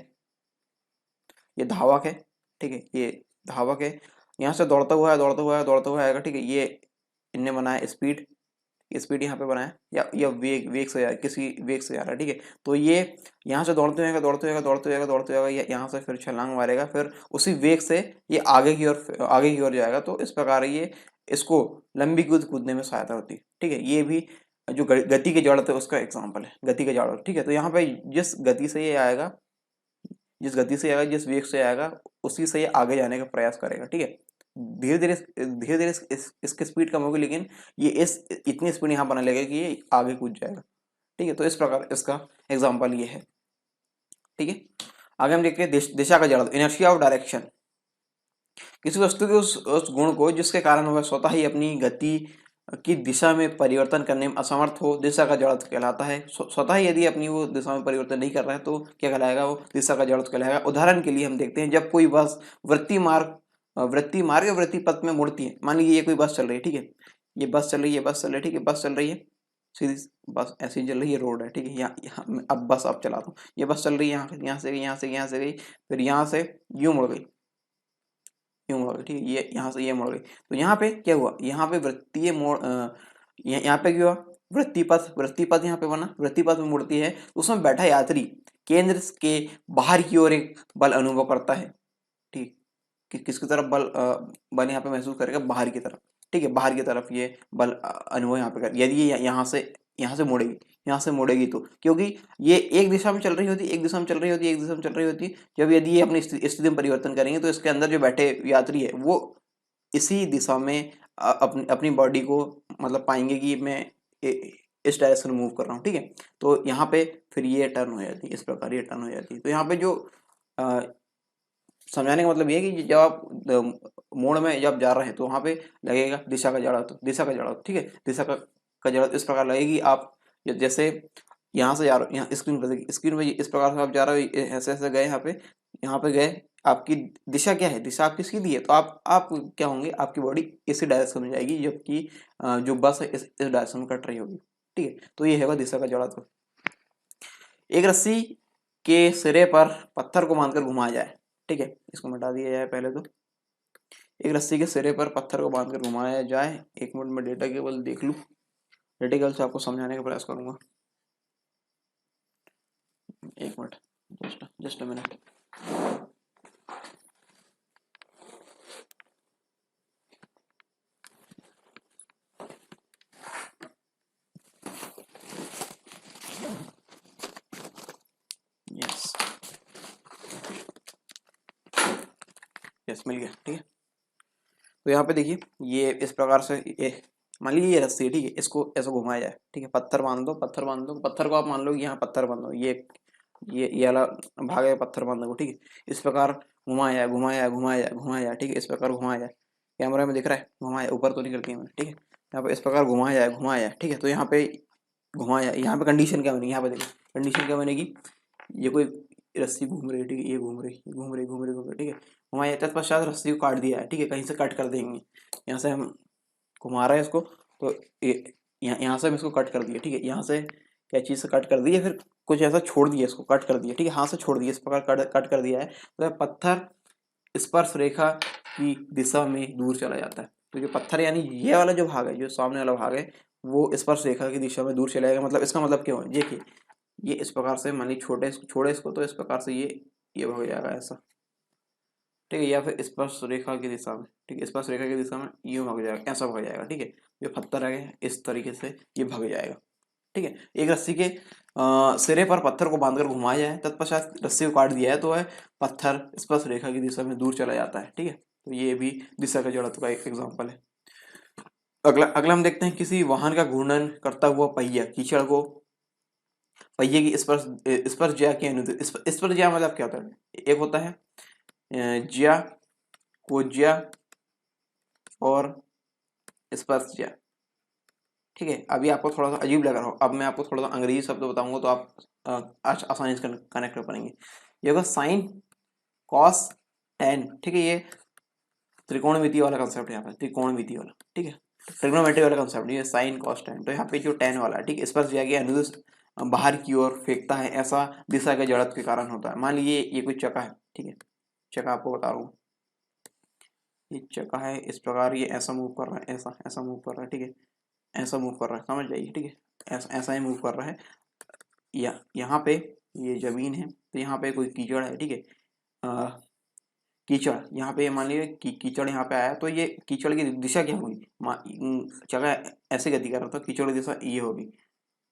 ये धावक है, ठीक है, ये धावक है, यहाँ से दौड़ता हुआ आएगा, ठीक है। ये इनने बनाया स्पीड यहाँ पे बनाया, या वेग से किसी वेग से जा रहा है, ठीक है। तो ये यहाँ से दौड़ते हुए यहाँ से फिर छलांग मारेगा, फिर उसी वेग से ये आगे की ओर जाएगा। तो इस प्रकार ये इसको लंबी कूद कूदने में सहायता होती है, ठीक है। ये भी जो गति के जड़त्व है उसका एग्जाम्पल है, गति के जड़त्व, ठीक है। तो यहाँ पे जिस गति से ये आएगा, जिस वेग से आएगा उसी से ये आगे जाने का प्रयास करेगा, ठीक है। धीरे धीरे इसकी स्पीड कम होगी, लेकिन ये इतनी स्पीड यहाँ बना लेगा कि ये आगे कूद जाएगा, ठीक है। तो इस प्रकार इसका एग्जाम्पल ये है, ठीक है। आगे हम देखते हैं दिशा का जड़त्व, इनर्शिया ऑफ डायरेक्शन। किसी वस्तु के उस गुण को जिसके कारण वह स्वतः ही अपनी गति की दिशा में परिवर्तन करने में असमर्थ हो, दिशा का जड़त्व कहलाता है। स्वतः ही यदि अपनी वो दिशा में परिवर्तन नहीं कर रहा है तो क्या कहलाएगा, वो दिशा का जड़त्व कहलाएगा। उदाहरण के लिए हम देखते हैं, जब कोई बस वृत्ति मार्ग या वृत्ति पथ में मुड़ती है। मान लीजिए ये कोई बस चल रही है, ठीक है, ये बस चल रही है, ठीक है, बस चल रही है, सीधी बस ऐसे ही चल रही है, रोड है, ठीक है। अब बस आप चलाता हूँ, ये बस चल रही है, यहाँ से गई, फिर यहाँ से यूं मुड़ गई, ठीक है, ये यहाँ से ये मुड़ गई। तो यहाँ पे क्या हुआ, यहाँ पे वृत्तीय मोड़, यहाँ पे क्या हुआ, वृत्ति पथ यहाँ पे बना, वृत्ति पथ में मुड़ती है, तो उसमें बैठा यात्री केंद्र के बाहर की ओर एक बल अनुभव करता है, ठीक, किसकी तरफ बल यहाँ पे महसूस करेगा, बाहर की तरफ, ठीक है, बाहर की तरफ ये बल अनुभव यहाँ पे कर, यदि ये यहाँ से मुड़ेगी, यहाँ से मुड़ेगी तो, क्योंकि ये एक दिशा में चल रही होती, एक दिशा में चल रही होती, एक दिशा में चल रही होती। जब यदि ये अपनी स्थिति में परिवर्तन करेंगे तो इसके अंदर जो बैठे यात्री है वो इसी दिशा में अपनी बॉडी को मतलब पाएंगे कि मैं इस डायरेक्शन में मूव कर रहा हूँ, ठीक है। तो यहाँ पे फिर ये टर्न हो जाती है, इस प्रकार ये टर्न हो जाती है। तो यहाँ पे जो समझाने का मतलब ये है कि जब आप मोड़ में जब जा रहे हैं तो वहाँ पे लगेगा दिशा का जड़त्व, दिशा का जड़त्व, ठीक है। दिशा का जड़त्व इस प्रकार लगेगी, आप जैसे यहाँ से जा रहे हो, यहाँ स्क्रीन में इस प्रकार से आप जा रहे हो, ऐसे ऐसे गए यहाँ पे गए, आपकी दिशा क्या है, दिशा आपकी सीधी है, तो आप क्या होंगे, आपकी बॉडी इसी डायरेक्शन में जाएगी, जबकि जो बस है इस डायरेक्शन में कट रही होगी, ठीक है। तो ये है दिशा का जड़त्व। एक रस्सी के सिरे पर पत्थर को बांधकर घुमाया जाए, ठीक है, इसको मिटा दिया जाए पहले तो। एक रस्सी के सिरे पर पत्थर को बांधकर घुमाया जाए, एक मिनट में डेटा केबल देख लूँ, डेटा केबल से आपको समझाने का प्रयास करूंगा। एक minute, just a minute. Yes मिल गया, ठीक है। तो यहाँ पे देखिए ये इस प्रकार से, ये मान लीजिए ये रस्सी है, ठीक है, इसको ऐसे घुमाया जाए, ठीक है, पत्थर बांध दो, पत्थर बांध दो, पत्थर को आप मान लो कि यहाँ पत्थर बांध दो, ये वाला भाग है पत्थर बांध दो, ठीक है। इस प्रकार घुमाया घुमाया घुमाया घुमाया, ठीक है, इस प्रकार घुमाया, कैमरा में दिख रहा है, घुमाया, ऊपर तो नहीं करती है मैंने, ठीक है। यहाँ पे इस प्रकार घुमाया घुमाया, ठीक है। तो यहाँ पे घुमाया, यहाँ पे कंडीशन क्या बनेगी, यहाँ पे देखो कंडीशन क्या बनेगी, ये कोई रस्सी घूम रही है, ठीक है, ये घूम रही घूम रही घूम रही घूम रही, ठीक है। घुमाया तत्पश्चात रस्सी को काट दिया है, ठीक है, कहीं से कट कर देंगे, यहाँ से हम घुमा रहे हैं इसको, तो यहाँ से हम इसको कट कर दिए, ठीक है, यहाँ से क्या चीज़ से कट कर दिया, फिर कुछ ऐसा छोड़ दिया, इसको कट कर दिया, ठीक है, हाथ से छोड़ दिया, इस प्रकार कट कर दिया है, तो पत्थर स्पर्श रेखा की दिशा में दूर चला जाता है। तो जो पत्थर यानी ये वाला जो भाग है, जो सामने वाला भाग है, वो स्पर्श रेखा की दिशा में दूर चला जाएगा। मतलब इसका मतलब क्या हो, देखिए ये इस प्रकार से मान ली छोड़े इसको, तो इस प्रकार से ये भाग जाएगा ऐसा, ठीक है, या फिर स्पर्श रेखा की दिशा में, ठीक है, स्पर्श रेखा की दिशा में ये भाग जाएगा, ऐसा भाग जाएगा, ठीक है। जो पत्थर है इस तरीके से ये भाग जाएगा, ठीक है। एक रस्सी के सिरे पर पत्थर को बांधकर घुमाया जाए, तत्पश्चात रस्सी को काट दिया है, तो वह पत्थर स्पर्श रेखा की दिशा में दूर चला जाता है, ठीक है। तो ये भी दिशा का जड़त्व का एक एग्जाम्पल है। अगला हम देखते हैं किसी वाहन का घूर्णन करता हुआ पहिया कीचड़ को पहिए की स्पर्श ज्या की अनुदिश, स्पर्श ज्या मतलब क्या होता है, एक होता है ज्या, कोज्या और स्पर्श ज्या, ठीक है। अभी आपको थोड़ा सा अजीब लग रहा हो, अब मैं आपको थोड़ा सा अंग्रेजी शब्द बताऊंगा तो आप आसानी से कनेक्ट कर पाएंगे। ये होगा साइन कॉस टेन, ठीक है, ये त्रिकोणमिति वाला कंसेप्ट है यहाँ पे, त्रिकोणमिति वाला, ठीक है, ट्रिग्नोमेट्री वाला कंसेप्ट, ये साइन कॉस टेन। तो यहाँ पे जो टेन वाला है, ठीक है, स्पर्श ज्या की अनुदिश बाहर की ओर फेंकता है, ऐसा दिशा के जड़त्व के कारण होता है। मान लीजिए ये कोई चक्का है, ठीक है, चक्का आपको बता रहा हूँ, ये चक्का है, इस प्रकार ये ऐसा मूव कर रहा है, ऐसा ऐसा मूव कर रहा है, ठीक है, ऐसा मूव कर रहा है, समझ जाइए, ठीक है, ऐसा ही मूव कर रहा है। यहाँ पे ये जमीन है, तो यहाँ पे कोई कीचड़ है, ठीक है, कीचड़ यहाँ पे मान लीजिए कीचड़ यहाँ पे आया, तो ये कीचड़ की दिशा क्या होगी, जगह ऐसे गति कर रहा था, कीचड़ की दिशा ये होगी,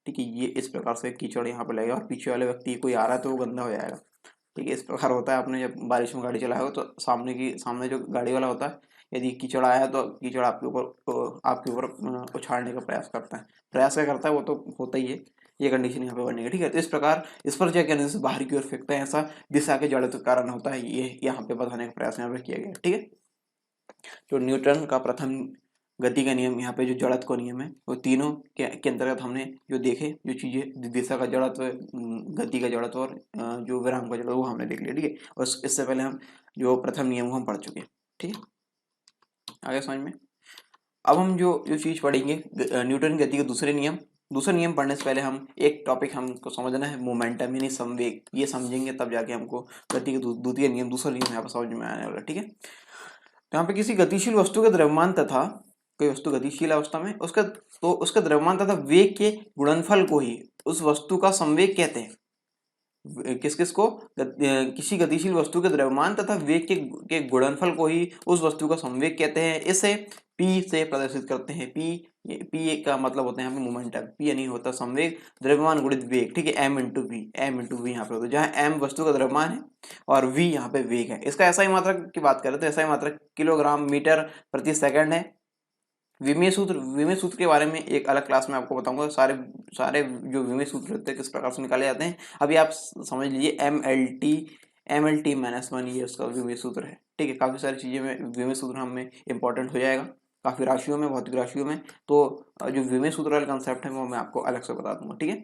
ठीक है, ये इस प्रकार से कीचड़ यहाँ पे लगेगा और पीछे वाले व्यक्ति कोई आ रहा है तो वो गंदा हो जाएगा, ठीक है। इस प्रकार होता है, आपने जब बारिश में गाड़ी चलाया हो तो सामने जो गाड़ी वाला होता है, यदि कीचड़ आया तो कीचड़ आपके ऊपर उछालने का प्रयास करता है, प्रयास क्या करता है वो तो होता ही है, ये कंडीशन यहाँ पे बनने की, ठीक है। तो इस प्रकार स्पर्श ज्या के अनुदिश बाहर की ओर फेंकता है, ऐसा दिशा के जड़त्व के कारण होता है, ये यहाँ पे बताने का प्रयास यहाँ पे किया गया, ठीक है। जो न्यूटन का प्रथम गति का नियम, यहाँ पे जो जड़त्व का नियम है, वो तीनों के अंतर्गत हमने जो देखे, जो चीजें दिशा का जड़त्व, गति का जड़त्व और जो विराम का जड़त्व, वो हमने देख लिया, ठीक है। और इससे पहले हम जो प्रथम नियम वो हम पढ़ चुके हैं, ठीक है, आगे समझ में। अब हम जो चीज पढ़ेंगे न्यूटन की गति के दूसरा नियम पढ़ने से पहले हम एक टॉपिक हमको समझना है, मोमेंटम यानी संवेग, ये समझेंगे तब जाके हमको गति के दूसरा नियम यहाँ पर समझ में आने वाला, ठीक है। तो यहाँ पे किसी गतिशील वस्तु के द्रव्यमान तथा कोई वस्तु गतिशील अवस्था में उसका द्रव्यमान तथा वेग के गुणनफल को ही उस वस्तु का संवेग कहते हैं, किस किस को किसी गतिशील वस्तु के द्रव्यमान तथा वेग के गुणनफल को ही उस वस्तु का संवेग कहते हैं। इसे p से प्रदर्शित करते हैं। p का मतलब होता है यहाँ पे मोमेंटम, p यानी होता है संवेग, द्रव्यमान गुणित वेग, ठीक है, m इंटू v यहाँ पे होता है, जहाँ m वस्तु का द्रव्यमान है और v यहाँ पे वेग है। इसका ऐसा ही मात्रा की बात करें तो ऐसा ही मात्रा किलोग्राम मीटर प्रति सेकंड है। विमेय सूत्र के बारे में एक अलग क्लास में आपको बताऊंगा। सारे सारे जो विमेय सूत्र होते हैं किस प्रकार से निकाले जाते हैं। अभी आप समझ लीजिए MLT-1 ये उसका विमेय सूत्र है, ठीक है। काफी सारी चीजें में विमेय सूत्र हमें इंपॉर्टेंट हो जाएगा, काफी राशियों में, भौतिक राशियों में। तो जो विमेय सूत्र वाला कंसेप्ट है वो मैं आपको अलग से बता दूंगा, ठीक है।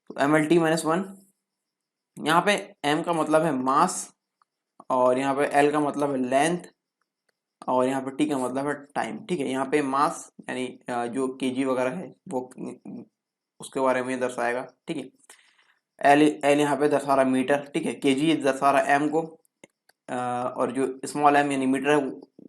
तो MLT-1, यहाँ पे m का मतलब है मास और यहाँ पे l का मतलब है लेंथ और यहाँ पे टी का मतलब है टाइम, ठीक है। यहाँ पे मास यानी जो केजी वगैरह है वो उसके बारे में दर्शाएगा, ठीक है। एल यहाँ पे दर्शा रहा मीटर, ठीक है। केजी दर्शा रहा एम को और जो स्मॉल एम यानी मीटर है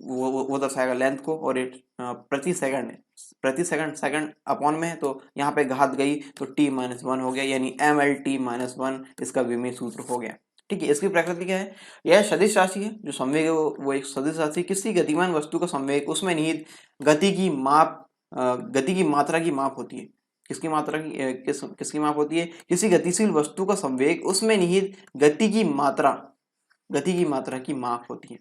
वो दर्शाएगा लेंथ को। और प्रति सेकंड है, प्रति सेकंड सेकंड अपॉन में है तो यहाँ पे घात गई तो t-1 हो गया, यानी MLT-1 इसका विमेय सूत्र हो गया, ठीक है। इसकी प्रकृति क्या है? यह सदिश राशि है, जो संवेग है वो एक सदिश राशि, किसी गतिमान वस्तु का संवेग उसमें निहित गति की माप गति की मात्रा की माप होती है। किसकी मात्रा की किसकी माप होती है? किसी गतिशील वस्तु का संवेग उसमें निहित गति की मात्रा की माप होती है,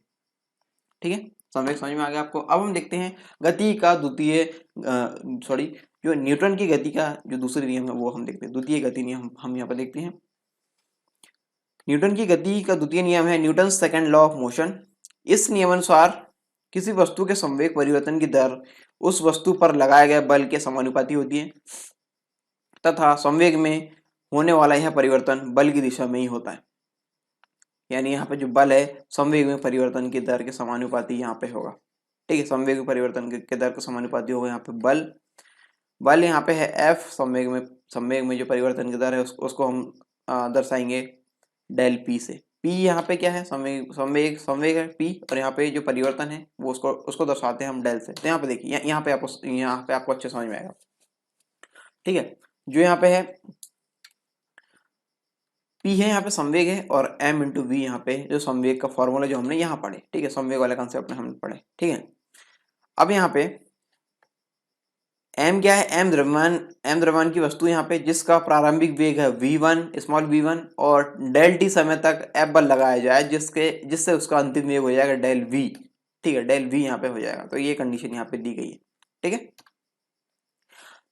ठीक है। संवेग समझ में आ गया आपको। अब हम देखते हैं गति का द्वितीय जो न्यूटन की गति का जो दूसरे नियम है वो हम देखते हैं। द्वितीय गति नियम हम यहाँ पर देखते हैं। न्यूटन की गति का द्वितीय नियम है Newton second law of motion. इस नियमानुसार किसी वस्तु के संवेग परिवर्तन की दर उस वस्तु पर लगाए गए बल के समानुपाती होती है तथा संवेग में होने वाला यह परिवर्तन बल की दिशा में ही होता है। यानी यहाँ पे जो बल है संवेग में परिवर्तन की दर के समानुपाती यहाँ पे होगा, ठीक है। संवेग में परिवर्तन के दर के समानुपाती होगा यहाँ पे बल यहाँ पे है F। संवेग में जो परिवर्तन की दर है उसको हम दर्शाएंगे डेल P से। P यहाँ पे क्या है? संवेग है P, और यहाँ पे जो परिवर्तन है वो उसको दर्शाते हैं हम डेल से। तो यहाँ पे देखिए यहाँ पे आपको अच्छे समझ में आएगा, ठीक है। जो यहाँ पे है P है, यहाँ पे संवेग है, और M×V यहाँ पे जो संवेग का फॉर्मूला जो हमने यहाँ पढ़े, ठीक है, संवेग वाले कंसेप्ट में हमने पढ़े, ठीक है। अब यहाँ पे M क्या है? M द्रव्यमान की वस्तु यहाँ पे जिसका प्रारंभिक वेग है v1 स्मॉल v1 और डेल t समय तक F बल लगाया जाए जिससे उसका अंतिम वेग हो जाएगा डेल v, ठीक है। डेल v यहाँ पे हो जाएगा, तो ये कंडीशन यहाँ पे दी गई है, ठीक है।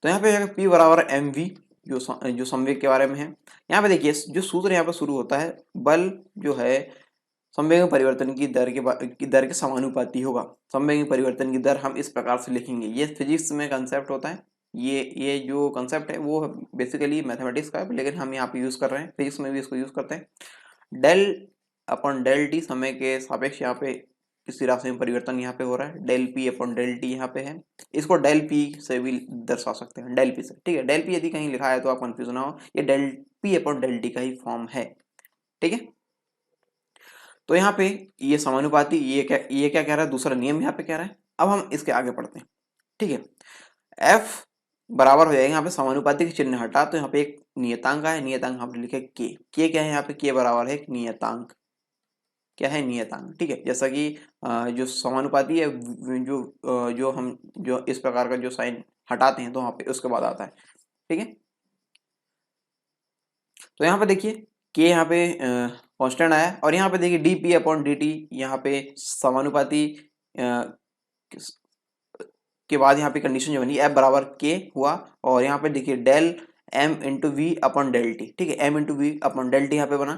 तो यहाँ पे हो जाएगा P बराबर mv, जो संवेग के बारे में है। यहाँ पे देखिए जो सूत्र यहाँ पे शुरू होता है, बल जो है संवेग में परिवर्तन की दर के समानुपाती होगा। संवेग में परिवर्तन की दर हम इस प्रकार से लिखेंगे। ये फिजिक्स में कंसेप्ट होता है, ये जो कंसेप्ट है वो बेसिकली मैथमेटिक्स का है, लेकिन हम यहाँ पे यूज कर रहे हैं, फिजिक्स में भी इसको यूज करते हैं। डेल अपॉन डेल टी समय के सापेक्ष यहाँ पे किसी राशि में परिवर्तन यहाँ पे हो रहा है। Del P upon del T यहाँ पे है, इसको डेल पी से भी दर्शा सकते हैं, डेल पी से, ठीक है। डेल पी यदि कहीं लिखा है तो आप कंफ्यूज ना हो, ये del P upon del T का ही फॉर्म है, ठीक है। तो यहाँ पे ये समानुपाती, ये क्या कह रहा है? दूसरा नियम यहाँ पे कह रहा है। अब हम इसके आगे पढ़ते हैं, ठीक है। F बराबर हो जाएगा, यहाँ पे समानुपाती के चिन्ह हटा तो यहाँ पे एक नियतांक है, नियतांक यहाँ पे लिखे K क्या है? यहाँ पे K बराबर है एक नियतांक, क्या है? नियतांक, ठीक है। जैसा कि जो समानुपाती है जो इस प्रकार का जो साइन हटाते हैं तो वहाँ पे उसके बाद आता है, ठीक है। तो यहाँ पे देखिए K यहाँ पे कांस्टेंट आया, और यहाँ पे देखिए dp अपॉन dt यहाँ पे समानुपाती के बाद यहाँ पे कंडीशन जो बनी F बराबर K हुआ, और यहाँ पे देखिए del M×V upon del T, ठीक है। M×V अपॉन डेल टी यहाँ पे बना।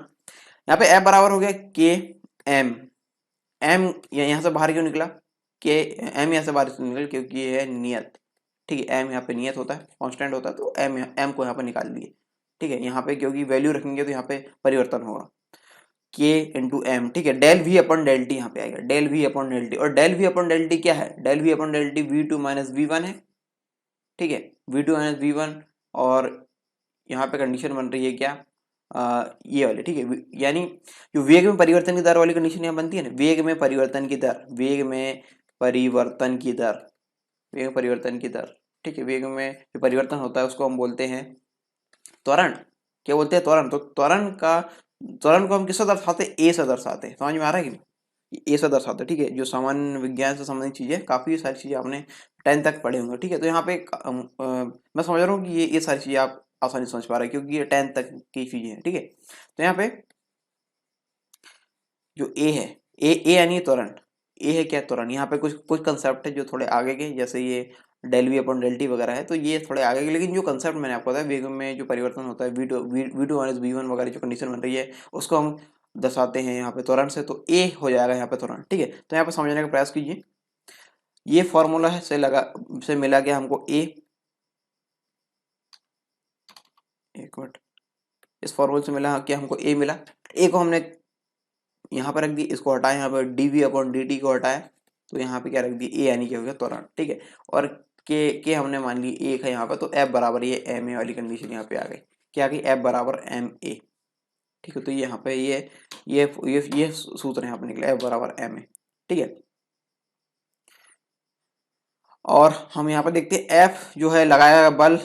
यहाँ पे F बराबर हो गया K M, M यहाँ से बाहर क्यों निकला? K M यहाँ से बाहर क्यों निकल? क्योंकि ये है नियत, ठीक है। M यहाँ पे नियत होता है, कांस्टेंट होता है, तो M को यहाँ पे निकाल दिए, ठीक है। यहाँ पे क्योंकि वैल्यू रखेंगे तो यहाँ पे परिवर्तन होगा K×M, ठीक है। Del V upon del T यहाँ पे आएगा, del V upon del T, और del V upon del T क्या है? Del V upon del T V2 minus V1 है, ठीक है, V2 माइनस V1। और यहाँ पे कंडीशन बन रही है क्या? ये वाली, ठीक है। यानी जो वेग में परिवर्तन की दर वाली कंडीशन यहाँ बनती है ना, वेग में परिवर्तन की दर, ठीक है। वेग में जो परिवर्तन होता है उसको हम बोलते हैं त्वरण, क्या बोलते हैं, त्वरण। तो त्वरण को हम किससे दर्शाते हैं, ए से दर्शाते हैं। समझ में आ रहा है कि ए से दर्शाते हैं, ठीक है। जो सामान्य विज्ञान से संबंधित चीजें, काफी सारी चीजें आपने 10 तक पढ़े होंगे, ठीक है। तो यहाँ पे मैं समझ रहा हूँ कि ये सारी चीजें आप आसानी से समझ पा रहे हैं, क्योंकि ये 10 तक की चीजें हैं, ठीक है। तो यहाँ पे जो ए है, ए यानी त्वरण। ए है क्या, त्वरण। यहाँ पे कुछ कंसेप्ट है जो थोड़े आगे के, जैसे ये del V upon del T वगैरह है, तो ये थोड़े आगे के। लेकिन जो कंसेप्ट मैंने आपको बताया, वेग में जो परिवर्तन होता है, V two minus V one वगैरह जो कंडीशन बन रही है, उसको हम दर्शाते हैं यहाँ पे त्वरण से। तो ए हो जाएगा यहाँ पे त्वरण, ठीक है। तो यहाँ पे समझने का प्रयास कीजिए। ये फॉर्मूला है से मिला गया हमको ए, एक मिनट, इस फॉर्मूले से मिला कि हमको ए मिला। ए को हमने यहाँ पर रख दी, इसको हटाए, यहाँ पर D V upon D T को हटाए, तो यहाँ पे क्या रख दी, ए यानी क्या हो गया, त्वरण, ठीक है। और के हमने मान ली एक है यहाँ पर, तो एफ बराबर ये एम ए वाली कंडीशन यहाँ पे आ गई। क्या आ गई, एफ बराबर एम ए, ठीक है। तो यहाँ पे ये सूत्र यहाँ पे निकला, एफ बराबर एम ए, ठीक है। और हम यहाँ पे देखते हैं एफ जो है लगाया गया बल,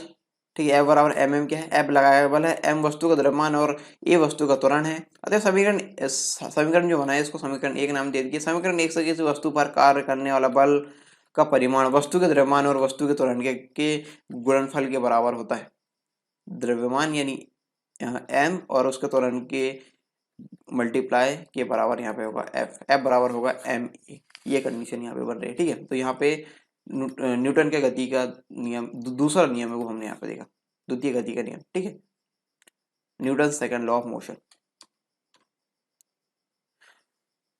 ठीक है। एफ बराबर एम एम क्या है, एफ लगाया गया बल है, एम वस्तु का द्रव्यमान और ए वस्तु का त्वरण है। अतः समीकरण जो बना है, इसको समीकरण एक नाम दे दीजिए। समीकरण एक से किसी वस्तु पर कार्य करने वाला बल का परिमाण वस्तु के द्रव्यमान और वस्तु के त्वरण के गुणनफल के बराबर होता है। द्रव्यमान यानी एम और उसके त्वरण के मल्टीप्लाई के बराबर यहाँ पे होगा एफ बराबर होगा एम ए। ये कंडीशन यहाँ पे बन रही है, ठीक है। तो यहाँ पे न्यूटन के गति का नियम, दूसरा नियम है वो हमने यहाँ पे देखा, द्वितीय गति का नियम, ठीक है। Newton second law of motion.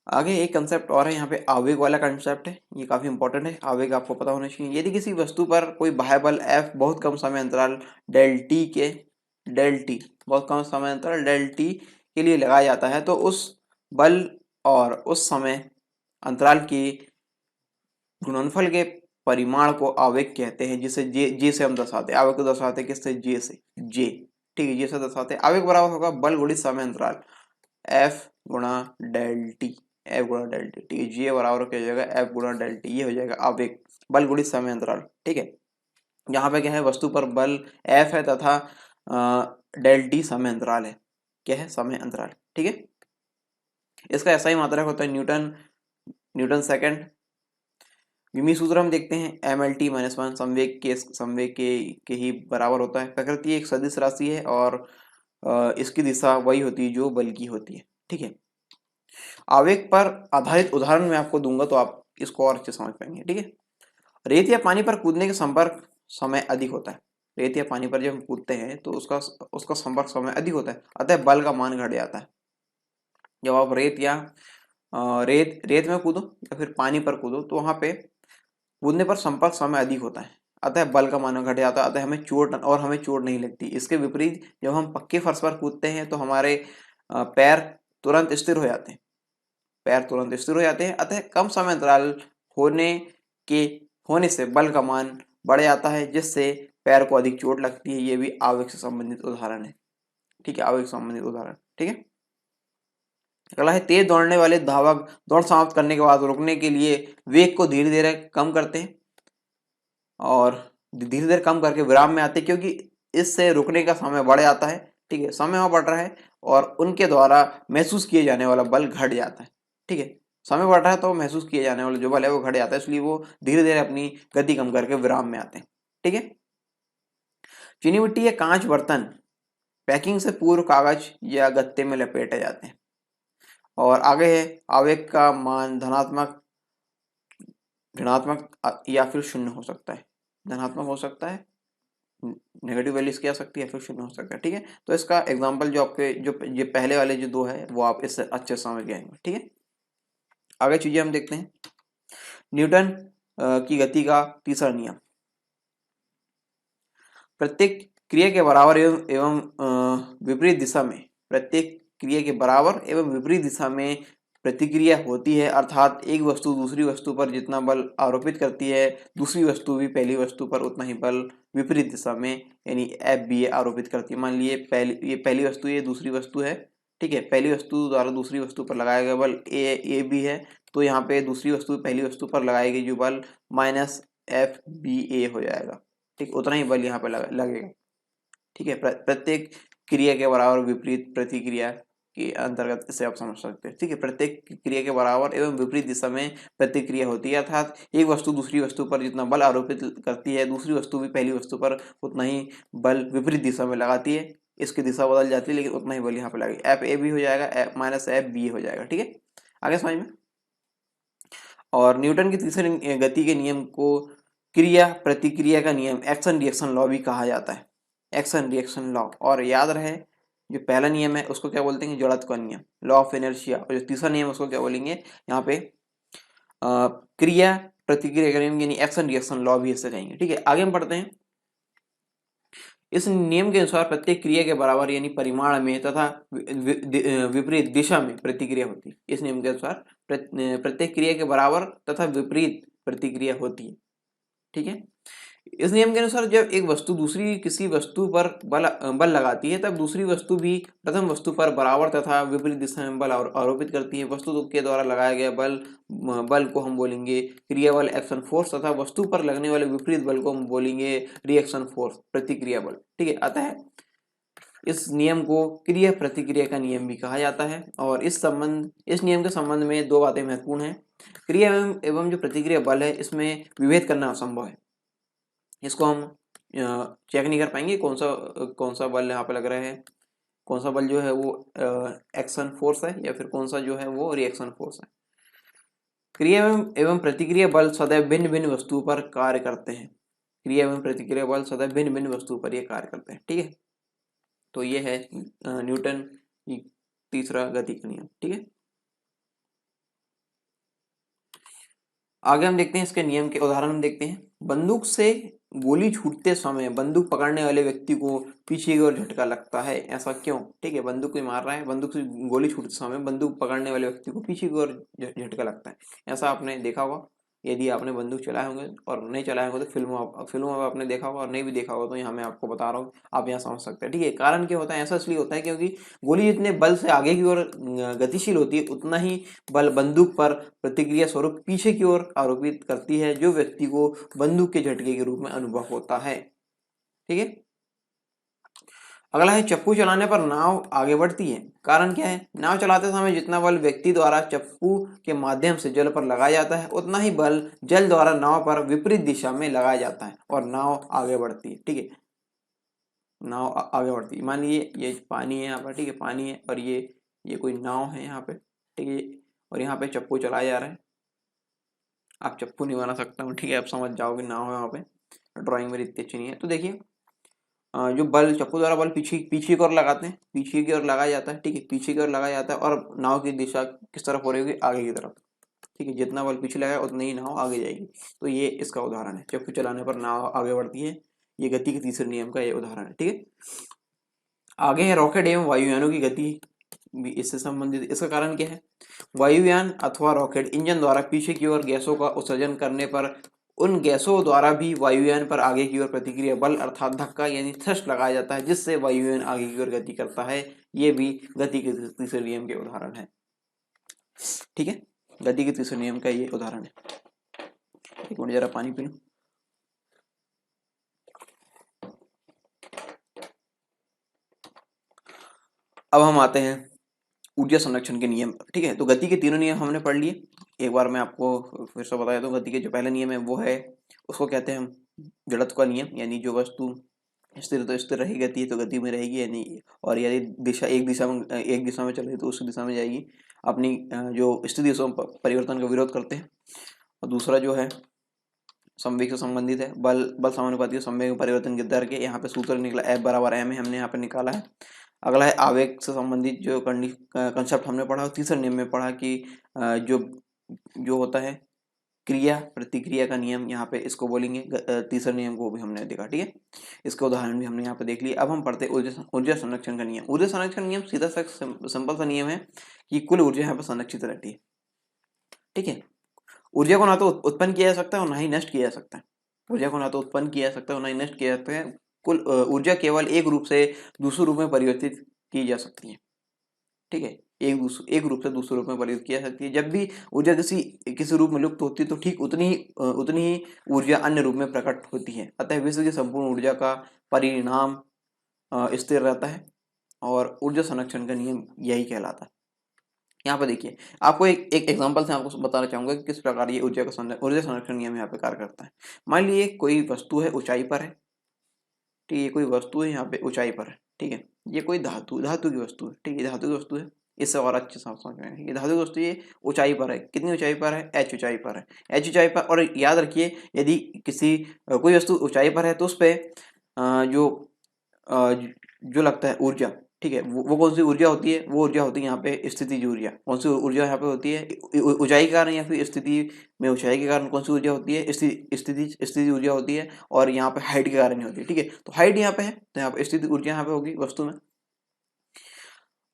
आगे एक कंसेप्ट और है यहाँ पे, आवेग वाला कंसेप्ट है। ये काफी इंपॉर्टेंट है, आवेग आपको पता होना चाहिए। यदि किसी वस्तु पर कोई बाह्य बल एफ बहुत कम समय अंतराल डेल टी बहुत कम समय अंतराल डेल टी के लिए लगाया जाता है, तो उस बल और उस समय अंतराल की गुणनफल के परिमाण को आवेग कहते हैं, जिसे जे से हम दर्शाते हैं। आवेग को दर्शाते हैं किससे, जे से, जे, ठीक है, जे से दर्शाते हैं। आवेग बराबर होगा बल गुणित समय अंतराल, एफ गुणा डेल टी, एफ गुणा डेल टी, ठीक है। जे बराबर क्या हो जाएगा, एफ गुणा डेल टी, ये हो जाएगा आवेग, बल गुणित समय अंतराल, ठीक है। यहाँ पे क्या है, वस्तु पर बल एफ है तथा डेल टी समय अंतराल है। क्या है, समय अंतराल, ठीक है। इसका ऐसा ही मात्रक होता है न्यूटन सेकंड। विमी सूत्र हम देखते हैं, M L T minus one संवेग के ही बराबर होता है। प्रकृति एक सदिश राशि है और इसकी दिशा वही होती है जो बल की होती है, ठीक है। आवेग पर आधारित उदाहरण मैं आपको दूंगा तो आप इसको और अच्छे समझ पाएंगे, ठीक है। रेत या पानी पर कूदने के संपर्क समय अधिक होता है। रेत या पानी पर जब हम कूदते हैं तो उसका संपर्क समय अधिक होता है, अतः बल का मान घट जाता है। जब आप रेत में कूदो या फिर पानी पर कूदो, तो वहां पे कूदने पर संपर्क समय अधिक होता है, अतः बल का मान घट जाता है, अतः हमें चोट नहीं लगती। इसके विपरीत जब हम पक्के फर्श पर कूदते हैं तो हमारे पैर तुरंत स्थिर हो जाते हैं, अतः कम समय अंतराल होने से बल का मान बढ़ जाता है, जिससे पैर को अधिक चोट लगती है। ये भी आवेग से संबंधित उदाहरण है, ठीक है, आवेग से संबंधित उदाहरण, ठीक है। अगला है, तेज दौड़ने वाले धावक दौड़ समाप्त करने के बाद रुकने के लिए वेग को धीरे धीरे कम करते हैं और धीरे धीरे कम करके विराम में आते हैं, क्योंकि इससे रुकने का समय बढ़ जाता है, ठीक है। समय वहां बढ़ रहा है और उनके द्वारा महसूस किए जाने वाला बल घट जाता है, ठीक है। समय बढ़ रहा है तो महसूस किए जाने वाला जो बल है वो घट जाता है, इसलिए वो धीरे धीरे अपनी गति कम करके विराम में आते हैं, ठीक है। चीनी मिट्टी या कांच बर्तन पैकिंग से पूर्व कागज या गत्ते में लपेटे जाते हैं। और आगे है, आवेग का मान धनात्मक, ऋणात्मक या फिर शून्य हो सकता है। धनात्मक हो सकता है, नेगेटिव वैल्यूज की आ सकती है, फिर शून्य हो सकता है, ठीक है। तो इसका एग्जांपल जो आपके जो ये पहले वाले जो दो है वो आप इससे अच्छे समझ गए होंगे, ठीक है। आगे चीजें हम देखते हैं, न्यूटन की गति का तीसरा नियम। प्रत्येक क्रिया के बराबर एवं विपरीत दिशा में, प्रत्येक क्रिया के बराबर एवं विपरीत दिशा में प्रतिक्रिया होती है, अर्थात एक वस्तु दूसरी वस्तु पर जितना बल आरोपित करती है, दूसरी वस्तु भी पहली वस्तु पर उतना ही बल विपरीत दिशा में यानी एफ बी ए आरोपित करती है। मान लीजिए ये पहली वस्तु, ये दूसरी वस्तु है, ठीक है। पहली वस्तु द्वारा दूसरी वस्तु पर लगाया गया बल ए बी है, तो यहाँ पे दूसरी वस्तु पहली वस्तु पर लगाई गई जो बल माइनस एफ बी ए हो जाएगा, ठीक, उतना ही बल यहाँ पे लगेगा, ठीक है। प्रत्येक क्रिया के बराबर विपरीत प्रतिक्रिया के अंतर्गत इसे आप समझ सकते हैं। ठीक है, प्रत्येक क्रिया के बराबर एवं विपरीत दिशा में प्रतिक्रिया होती है, अर्थात एक वस्तु दूसरी वस्तु पर जितना बल आरोपित करती है, दूसरी वस्तु भी पहली वस्तु पर उतना ही बल विपरीत दिशा में लगाती है। इसकी दिशा बदल जाती है लेकिन उतना ही बल यहाँ पे लगेगा। एफ ए भी हो जाएगा, एफ माइनस एफ बी हो जाएगा। ठीक है, आगे समझ में। और न्यूटन की तीसरे गति के नियम को क्रिया प्रतिक्रिया का नियम, एक्शन रिएक्शन लॉ भी कहा जाता है। Action reaction law. और याद रहे, जो पहला नियम है उसको क्या बोलते हैं, जड़त्व का नियम, लॉ ऑफ इनर्शिया। और जो तीसरा नियम उसको क्या बोलेंगे यहाँ पे, क्रिया प्रतिक्रिया का नियम, यानी एक्शन रिएक्शन लॉ भी इससे कहेंगे। ठीक है, आगे हम पढ़ते हैं। इस नियम के अनुसार प्रत्येक क्रिया के बराबर यानी परिमाण में तथा विपरीत दिशा में प्रतिक्रिया होती है। इस नियम के अनुसार प्रत्येक क्रिया के बराबर तथा विपरीत प्रतिक्रिया होती है। ठीक है, इस नियम के अनुसार जब एक वस्तु दूसरी किसी वस्तु पर बल लगाती है, तब दूसरी वस्तु भी प्रथम वस्तु पर बराबर तथा विपरीत दिशा में बल आरोपित करती है। वस्तु के द्वारा लगाया गया बल को हम बोलेंगे क्रिया बल, एक्शन फोर्स, तथा वस्तु पर लगने वाले विपरीत बल को हम बोलेंगे रिएक्शन फोर्स, प्रतिक्रिया बल। ठीक है, अतः इस नियम को क्रिया प्रतिक्रिया का नियम भी कहा जाता है। और इस नियम के संबंध में दो बातें महत्वपूर्ण हैं। क्रिया एवं जो प्रतिक्रिया बल है, इसमें विभेद करना असंभव है। इसको हम चेक नहीं कर पाएंगे कौन सा बल यहाँ पे लग रहा है, कौन सा बल जो है वो एक्शन फोर्स है या फिर कौन सा जो है वो रिएक्शन फोर्स है। क्रिया एवं प्रतिक्रिया बल सदैव भिन्न भिन्न वस्तुओं पर कार्य करते हैं। क्रिया एवं प्रतिक्रिया बल सदैव भिन्न भिन्न वस्तुओं पर ये कार्य करते हैं। ठीक है, तो ये है न्यूटन की तीसरा गति का नियम। ठीक है, आगे हम देखते हैं इसके नियम के उदाहरण हम देखते हैं। बंदूक से गोली छूटते समय बंदूक पकड़ने वाले व्यक्ति को पीछे की ओर झटका लगता है, ऐसा क्यों। ठीक है, बंदूक कोई मार रहा है, बंदूक से गोली छूटते समय बंदूक पकड़ने वाले व्यक्ति को पीछे की ओर झटका लगता है। ऐसा आपने देखा होगा यदि आपने बंदूक चलाए होंगे, और नहीं चलाए होंगे तो फिल्मों में आपने देखा होगा, और नहीं भी देखा होगा तो यहाँ मैं आपको बता रहा हूँ, आप यहाँ समझ सकते हैं। ठीक है, कारण क्या होता है, ऐसा इसलिए होता है क्योंकि गोली जितने बल से आगे की ओर गतिशील होती है, उतना ही बल बंदूक पर प्रतिक्रिया स्वरूप पीछे की ओर आरोपित करती है, जो व्यक्ति को बंदूक के झटके के रूप में अनुभव होता है। ठीक है, अगला है चप्पू चलाने पर नाव आगे बढ़ती है। कारण क्या है, नाव चलाते समय जितना बल व्यक्ति द्वारा चप्पू के माध्यम से जल पर लगाया जाता है, उतना ही बल जल द्वारा नाव पर विपरीत दिशा में लगाया जाता है और नाव आगे बढ़ती है। ठीक है, नाव आगे बढ़ती है। मान लीजिए ये पानी है यहाँ पर, ठीक है, पानी है, और ये कोई नाव है यहाँ पे। ठीक है, और यहाँ पे चप्पू चलाया जा रहा है। आप चप्पू नहीं बना सकता हूँ, ठीक है, आप समझ जाओगे नाव है वहाँ पे। ड्राइंग मेरी इतनी अच्छी नहीं है। तो देखिए, जो बल चप्पू द्वारा बल पीछे पीछे की ओर लगाते हैं, पीछे की ओर लगाया जाता है। ठीक है, पीछे की ओर लगाया जाता है, और नाव की दिशा किस तरफ हो रही होगी, आगे की तरफ। ठीक है, जितना बल पीछे लगाए उतनी ही नाव आगे जाएगी। तो ये इसका उदाहरण है, चप्पू चलाने पर नाव आगे बढ़ती है। ये गति के तीसरे नियम का ये उदाहरण है। ठीक है, आगे है रॉकेट एवं वायुयानों की गति भी इससे संबंधित। इसका कारण क्या है, वायुयान अथवा रॉकेट इंजन द्वारा पीछे की ओर गैसों का उत्सर्जन करने पर उन गैसों द्वारा भी वायुयान पर आगे की ओर प्रतिक्रिया बल अर्थात धक्का यानी थ्रस्ट लगाया जाता है, जिससे वायुयान आगे की ओर गति करता है। ये भी गति के तीसरे नियम के उदाहरण है। ठीक है, गति के तीसरे नियम का ये उदाहरण है। एक मिनट जरा पानी पी लूं। अब हम आते हैं ऊर्जा संरक्षण के नियम। ठीक है, तो गति के तीनों नियम हमने पढ़ लिए। एक बार मैं आपको फिर से बताया तो गति के जो पहला नियम है वो है, उसको कहते हैं हम जड़त्व का नियम, यानी जो वस्तु स्थिर तो स्थिर रहेगी, गति तो गति में रहेगी, यानी और यदि दिशा एक दिशा में चल रही तो उस दिशा में जाएगी। अपनी जो स्थिति परिवर्तन का विरोध करते हैं। और दूसरा जो है संवेग से संबंधित है, बल समानुपाती संवेग परिवर्तन की दर के, यहाँ पे सूत्र निकला F बराबर m है, हमने यहाँ पे निकाला है। अगला है आवेग से संबंधित जो कंसेप्ट हमने पढ़ा, तीसरे नियम में पढ़ा कि जो होता है क्रिया प्रतिक्रिया का नियम, यहाँ पे इसको बोलेंगे। तीसरे नियम को भी हमने देखा। ठीक है, इसका उदाहरण भी हमने यहाँ पे देख लिया। अब हम पढ़ते हैं ऊर्जा संरक्षण का नियम। ऊर्जा संरक्षण नियम सीधा सा सिंपल सा नियम है कि कुल ऊर्जा यहाँ पे संरक्षित रहती है। ठीक है, ऊर्जा को ना तो उत्पन्न किया जा सकता है और ना ही नष्ट किया जा सकता है। ऊर्जा को ना तो उत्पन्न किया जा सकता है और ना ही नष्ट किया जा सकता है। कुल ऊर्जा केवल एक रूप से दूसरे रूप में परिवर्तित की जा सकती है। ठीक है, एक रूप से दूसरे रूप में परिवर्तित की जा सकती है। जब भी ऊर्जा किसी रूप में लुप्त होती है तो ठीक उतनी ही ऊर्जा अन्य रूप में प्रकट होती है। अतः विश्व की संपूर्ण ऊर्जा का परिणाम स्थिर रहता है। और ऊर्जा संरक्षण का नियम यही कहलाता है। यहाँ पे देखिए, आपको एक एग्जांपल से आपको बताना चाहूंगा कि किस प्रकार ये ऊर्जा संरक्षण नियम यहाँ पे कार्य करता है। मान लीजिए कोई वस्तु है ऊंचाई पर है, ठीक है, ये कोई वस्तु है यहाँ पे ऊंचाई पर है, ठीक है, ये कोई धातु की वस्तु है, ठीक है, धातु की वस्तु है। इससे और अच्छे से समझ में आएगा। ये धातु की वस्तु ये ऊंचाई पर है, कितनी ऊंचाई पर है, एच ऊंचाई पर है, एच ऊंचाई पर। और याद रखिए, यदि किसी कोई वस्तु ऊंचाई पर है तो उस पे जो अ, जो लगता है ऊर्जा, ठीक है, वो कौन सी ऊर्जा होती है, वो ऊर्जा होती है यहाँ पे स्थितिज ऊर्जा। कौन सी ऊर्जा यहाँ पे होती है, ऊंचाई के कारण या फिर स्थिति में ऊंचाई के कारण कौन सी ऊर्जा होती है, स्थिति ऊर्जा होती है। और यहाँ पे हाइट के कारण ही होती है, ठीक है। तो हाइट यहाँ पे है तो यहाँ पे स्थिति ऊर्जा यहाँ पे होगी वस्तु में।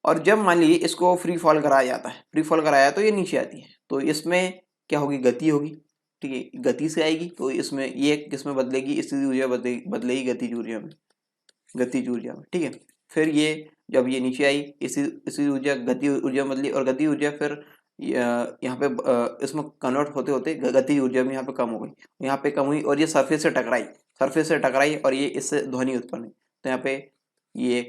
और जब मान लीजिए इसको फ्री फॉल कराया जाता है, फ्री फॉल कराया तो ये नीचे आती है, तो इसमें क्या होगी, गति होगी, ठीक है, गति से आएगी। तो इसमें ये किसमें बदलेगी, स्थिति ऊर्जा बदलेगी गतिज ऊर्जा में, गतिज ऊर्जा में, ठीक है। फिर ये जब ये नीचे आई, इसी ऊर्जा गति ऊर्जा बदली, और गति ऊर्जा फिर यहाँ पे इसमें कन्वर्ट होते होते गति ऊर्जा में यहाँ पे कम हो गई, यहाँ पे कम हुई और ये सरफेस से टकराई और ये इससे ध्वनि उत्पन्न हुई, तो यहाँ पे ये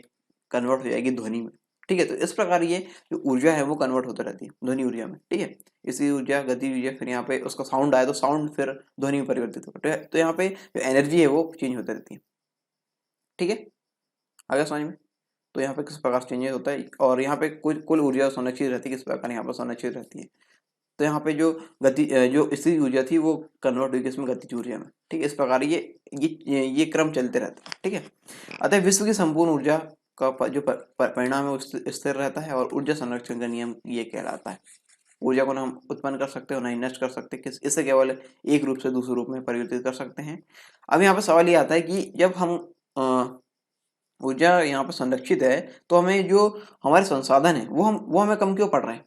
कन्वर्ट हो जाएगी ध्वनि में, ठीक है। तो इस प्रकार ये जो ऊर्जा है वो कन्वर्ट होती रहती है ध्वनि ऊर्जा में, ठीक है। इसी ऊर्जा गति ऊर्जा फिर यहाँ पे उसका साउंड आया तो साउंड फिर ध्वनि में परिवर्तित होता है। तो यहाँ पे जो एनर्जी है वो चेंज होती रहती है, ठीक है, आगे समझ में। तो यहाँ पे किस प्रकार चेंजेस होता है, और यहाँ पे कुल ऊर्जा संरक्षित रहती है, किस प्रकार यहाँ पर संरक्षित रहती है। तो यहाँ पे जो जो स्थिर ऊर्जा थी वो कन्वर्ट हुई किसमें, गतिज ऊर्जा में, ठीक है। इस प्रकार ये क्रम चलते रहता है, ठीक है। अतः विश्व की संपूर्ण ऊर्जा का जो परिणाम है वो स्थिर रहता है, और ऊर्जा संरक्षण का नियम ये कहलाता है। ऊर्जा को ना हम उत्पन्न कर सकते हो ना ही नष्ट कर सकते, इससे केवल एक रूप से दूसरे रूप में परिवर्तित कर सकते हैं। अब यहाँ पे सवाल ये आता है कि जब हम ऊर्जा यहाँ पर संरक्षित है तो हमें जो हमारे संसाधन है वो हमें कम क्यों पड़ रहे हैं,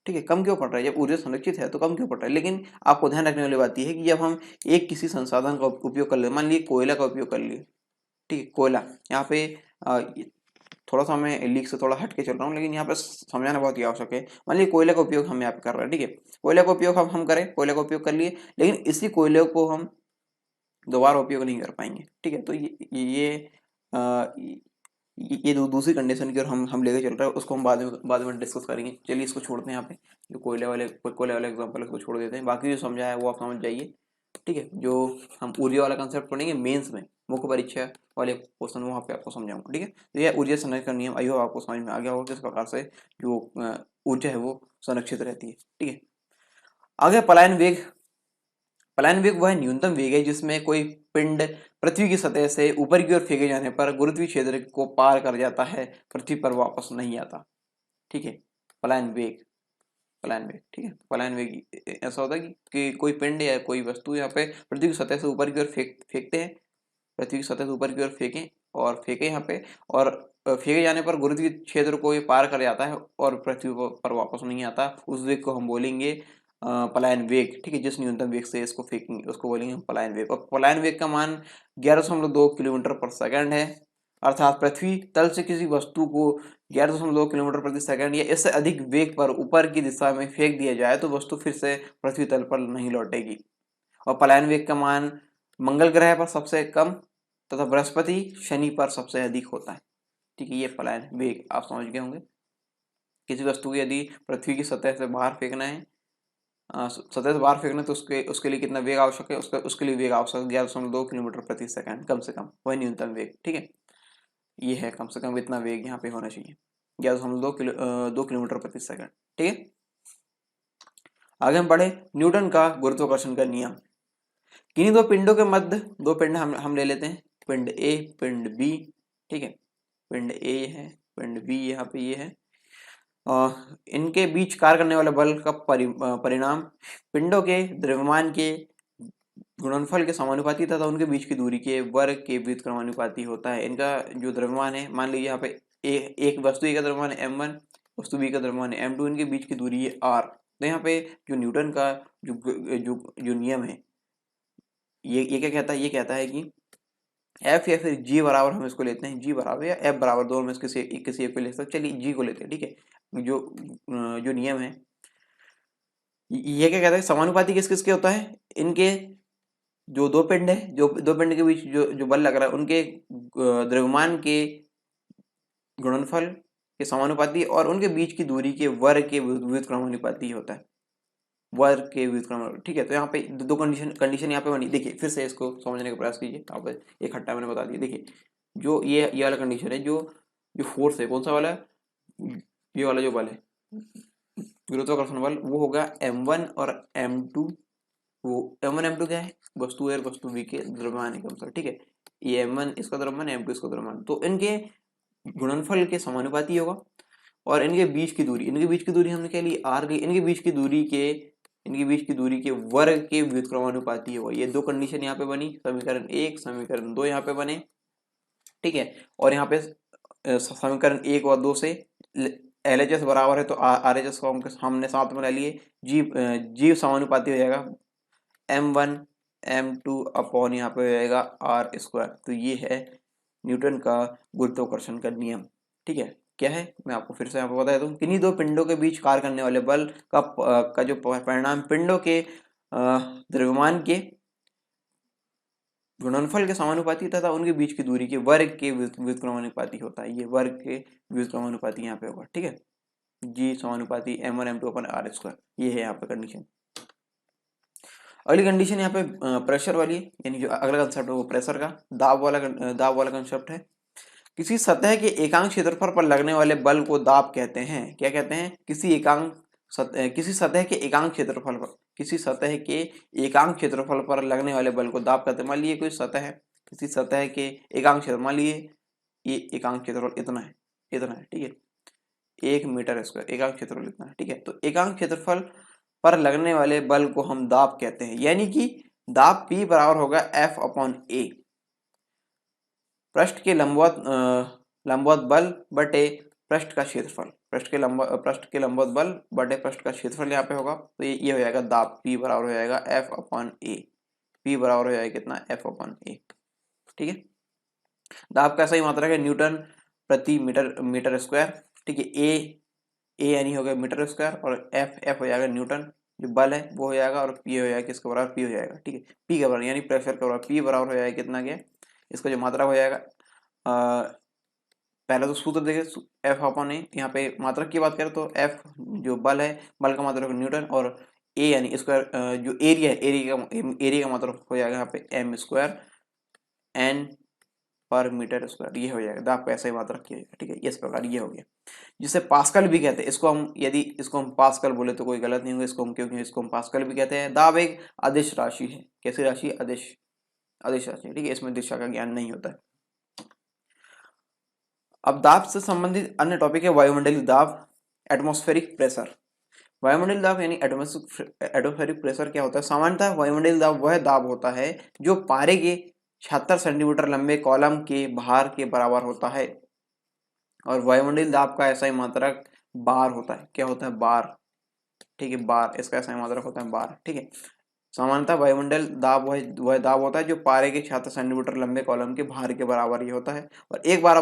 ठीक है, कम क्यों पड़ रहा है। जब ऊर्जा संरक्षित है तो कम क्यों पड़ रहा है। लेकिन आपको ध्यान रखने वाली बात यह है कि जब हम एक किसी संसाधन का उपयोग कर ले, मान लीजिए कोयला का उपयोग कर लिए, ठीक है, कोयला यहाँ पे थोड़ा सा मैं लीक से थोड़ा हट के चल रहा हूँ, लेकिन यहाँ पे समझाना बहुत ही आवश्यक है। मान लीजिए कोयले का उपयोग हम यहाँ पे कर रहे हैं, ठीक है, कोयले का उपयोग हम करें, कोयले का उपयोग कर लिए, लेकिन इसी कोयले को हम दोबारा उपयोग नहीं कर पाएंगे, ठीक है। तो ये दूसरी कंडीशन की ओर हम लेके चल रहे हैं, उसको हम बाद में डिस्कस करेंगे। चलिए इसको छोड़ते हैं यहाँ पे, जो कोयले वाले एग्जांपल है उसको छोड़ देते हैं, बाकी जो समझा है वो आप समझ जाइए, ठीक है। जो हम ऊर्जा वाला कंसेप्ट पढ़ेंगे मेंस में, मुख्य परीक्षा वाले क्वेश्चन वहाँ पे आपको समझाऊंगा, ठीक है। तो यह ऊर्जा संरक्षण का नियम आई हो आपको समझ में आ गया होगा किस प्रकार से जो ऊर्जा है वो संरक्षित रहती है, ठीक है। आगे पलायन वेग वह न्यूनतम वेग है जिसमें कोई पिंड पृथ्वी की सतह से ऊपर की ओर फेंके जाने पर गुरुत्वीय क्षेत्र को पार कर जाता है, पृथ्वी पर वापस नहीं आता, ठीक है। पलायन वेग, ठीक है। पलायन वेग ऐसा होता है कि कोई पिंड या कोई वस्तु यहाँ पे पृथ्वी की सतह से ऊपर की ओर फेंकते हैं, पृथ्वी की सतह से ऊपर की ओर फेंके यहाँ पे, और फेंके जाने पर गुरुत्वीय क्षेत्र को ये पार कर जाता है और पृथ्वी पर वापस नहीं आता। उस वेग को हम बोलेंगे पलायन वेग, ठीक है। जिस न्यूनतम वेग से इसको फेंकेंगे उसको बोलेंगे हम पलायन वेग। और पलायन वेग का मान 11.2 किलोमीटर पर सेकंड है, अर्थात पृथ्वी तल से किसी वस्तु को 11.2 किलोमीटर प्रति सेकंड या इससे अधिक वेग पर ऊपर की दिशा में फेंक दिया जाए तो वस्तु फिर से पृथ्वी तल पर नहीं लौटेगी। और पलायन वेग का मान मंगल ग्रह पर सबसे कम तथा बृहस्पति शनि पर सबसे अधिक होता है, ठीक है। ये पलायन वेग आप समझ गए होंगे। किसी वस्तु को यदि पृथ्वी की सतह से बाहर फेंकना है, सतह से बाहर फेंकना, तो उसके लिए कितना वेग आवश्यक है, उसके लिए वेग आवश्यक 11.2 किलोमीटर प्रति सेकंड, कम से कम वही न्यूनतम वेग, ठीक है। ये है कम से कम इतना वेग यहाँ पे होना चाहिए, 11.2 किलोमीटर प्रति सेकंड, ठीक है। आगे हम बढ़े, न्यूटन का गुरुत्वाकर्षण का नियम। किन्हीं दो पिंडों के मध्य, दो पिंड हम ले लेते हैं, पिंड ए पिंड बी, ठीक है। पिंड ए है, पिंड बी यहाँ पे ये है, इनके बीच कार्य करने वाले बल का परिणाम पिंडों के द्रव्यमान के गुणनफल के समानुपाती तथा उनके बीच की दूरी के वर्ग के व्युत्क्रमानुपाती होता है। इनका जो द्रव्यमान है, मान लीजिए यहाँ पे एक वस्तु ए का द्रव्यमान है m1, वस्तु बी का द्रव्यमान है m2, इनके बीच की दूरी है r। तो यहाँ पे जो न्यूटन का जो नियम है ये क्या कहता है, ये कहता है कि F या फिर G बराबर, हम इसको लेते हैं G बराबर या F बराबर, दोनों में किसी एक को ले सकते हैं। चलिए G को लेते हैं, ठीक है। जो नियम है ये क्या कहता है, समानुपाती किस किस के होता है, इनके जो दो पिंड है, जो दो पिंड के बीच जो बल लग रहा है उनके द्रव्यमान के गुणनफल के समानुपाती और उनके बीच की दूरी के वर्ग के व्युत्क्रमानुपाती होता है, वर्ग के व्युत्क्रम। ठीक है, तो यहाँ पे दो कंडीशन यहाँ पे बनी। देखिए फिर से इसको समझने का प्रयास कीजिए, आप इकट्ठा मैंने बता दिया। देखिए जो ये वाला कंडीशन है, जो जो फोर्स है कौन सा वाला है, ये वाला जो बल है गुरुत्वाकर्षण बल, वो होगा m1 और m2। वो m1 m2 क्या है, वस्तु है और वस्तु v के द्रव्यमान के अनुसार। ठीक है, ये m1 इसका द्रव्यमान, m2 इसका द्रव्यमान, तो इनके गुणनफल के समानुपाती होगा। और इनके बीच की दूरी हमने क्या ली, r ली। इनके बीच की दूरी के वर्ग के व्युत्क्रमानुपाती होगा। ये दो कंडीशन यहाँ पे बनी, समीकरण 1 समीकरण 2 यहाँ पे बने। ठीक है, और यहाँ पे समीकरण 1 और 2 से LHS बराबर है तो RHS को हमने साथ में ले लिए। जी समानुपाती हो जाएगा m1 m2 अपॉन यहाँ पे हो जाएगा r²। तो ये है न्यूटन का गुरुत्वाकर्षण का नियम। ठीक है, क्या है मैं आपको फिर से यहाँ पे बता दूं, किन्हीं दो पिंडों के बीच कार्य करने वाले बल का जो परिणाम पिंडों के द्रव्यमान के गुणनफल के समानुपाती तथा उनके बीच की दूरी के वर्ग के व्युत्क्रमानुपाती होता है। ये वर्ग के व्युत्क्रमानुपाती यहाँ पे होगा। ठीक है, जी समानुपाती m1 m2 अपन r², ये है यहाँ पे कंडीशन। अगली कंडीशन यहाँ पे प्रेशर वाली है, यानी जो अगला कंसेप्ट है वो प्रेशर का दाब वाला कंसेप्ट है। किसी सतह के एकांक क्षेत्रफल पर लगने वाले बल को दाब कहते हैं। क्या कहते हैं, किसी सतह के एकांक क्षेत्रफल पर लगने वाले बल को दाब कहते हैं। मान लीजिए कोई सतह है, किसी सतह के एकांक क्षेत्र, मान लीजिए ये एकांक क्षेत्रफल इतना है, ठीक है, 1 मीटर स्क्वायर एकांक क्षेत्रफल इतना है। ठीक है, तो एकांक क्षेत्रफल पर लगने वाले बल को हम दाब कहते हैं, यानी कि दाब P बराबर होगा F/A, पृष्ठ के लंबवत बल बटे पृष्ठ का क्षेत्रफल, पृष्ठ के लंबवत बल बटे पृष्ठ का क्षेत्रफल यहाँ पे होगा। तो ये हो जाएगा दाब P बराबर हो जाएगा F/A। P बराबर हो जाएगा कितना, F/A। ठीक है, दाब का सही मात्रक है न्यूटन प्रति मीटर स्क्वायर। ठीक है, ए यानी हो गया मीटर स्क्वायर और एफ हो जाएगा न्यूटन जो बल है वो हो जाएगा, और पी हो जाएगा किसके बराबर, पी हो जाएगा। ठीक है, पी के बराबर यानी प्रेशर के बराबर, पी बराबर हो जाएगा कितना के, इसका जो मात्रक हो जाएगा पहले तो सूत्र देखे F/A। यहाँ पे मात्रक की बात करें तो एफ जो बल है, बल का मात्रक न्यूटन, और ए यानी स्क्वायर जो एरिया है, एरिया का मात्रक हो जाएगा यहाँ पे m² n पर मीटर स्क्वायर, ये हो जाएगा। दाब का ऐसा ही मात्रक किया जाएगा। ठीक है, इस प्रकार ये हो गया, जिसे पास्कल भी कहते हैं। इसको हम यदि इसको हम पास्कल बोले तो कोई गलत नहीं होगा, इसको हम क्योंकि इसको हम पास्कल भी कहते हैं। दाब एक अदिश राशि है। कैसी राशि, अदिश राशि। ठीक है, इसमें दिशा का ज्ञान नहीं होता है। अब दाब से संबंधित अन्य टॉपिक है वायुमंडलीय दाब, एटमॉस्फेरिक प्रेशर। वायुमंडलीय दाब यानी एटमॉस्फेरिक प्रेशर क्या होता है, सामान्यतः वायुमंडलीय दाब वह दाब होता है जो पारे के 76 सेंटीमीटर लंबे कॉलम के भार के बराबर होता है। और वायुमंडलीय दाब का ऐसा ही मात्रक बार होता है। क्या होता है, बार। ठीक है, बार, इसका ऐसा ही मात्रक होता है बार। ठीक है, सामान्यतः वायुमंडल दाब वह दाब होता है जो पारे के 76 सेंटीमीटर लंबे कॉलम के भार के बराबर ही होता है। और एक बार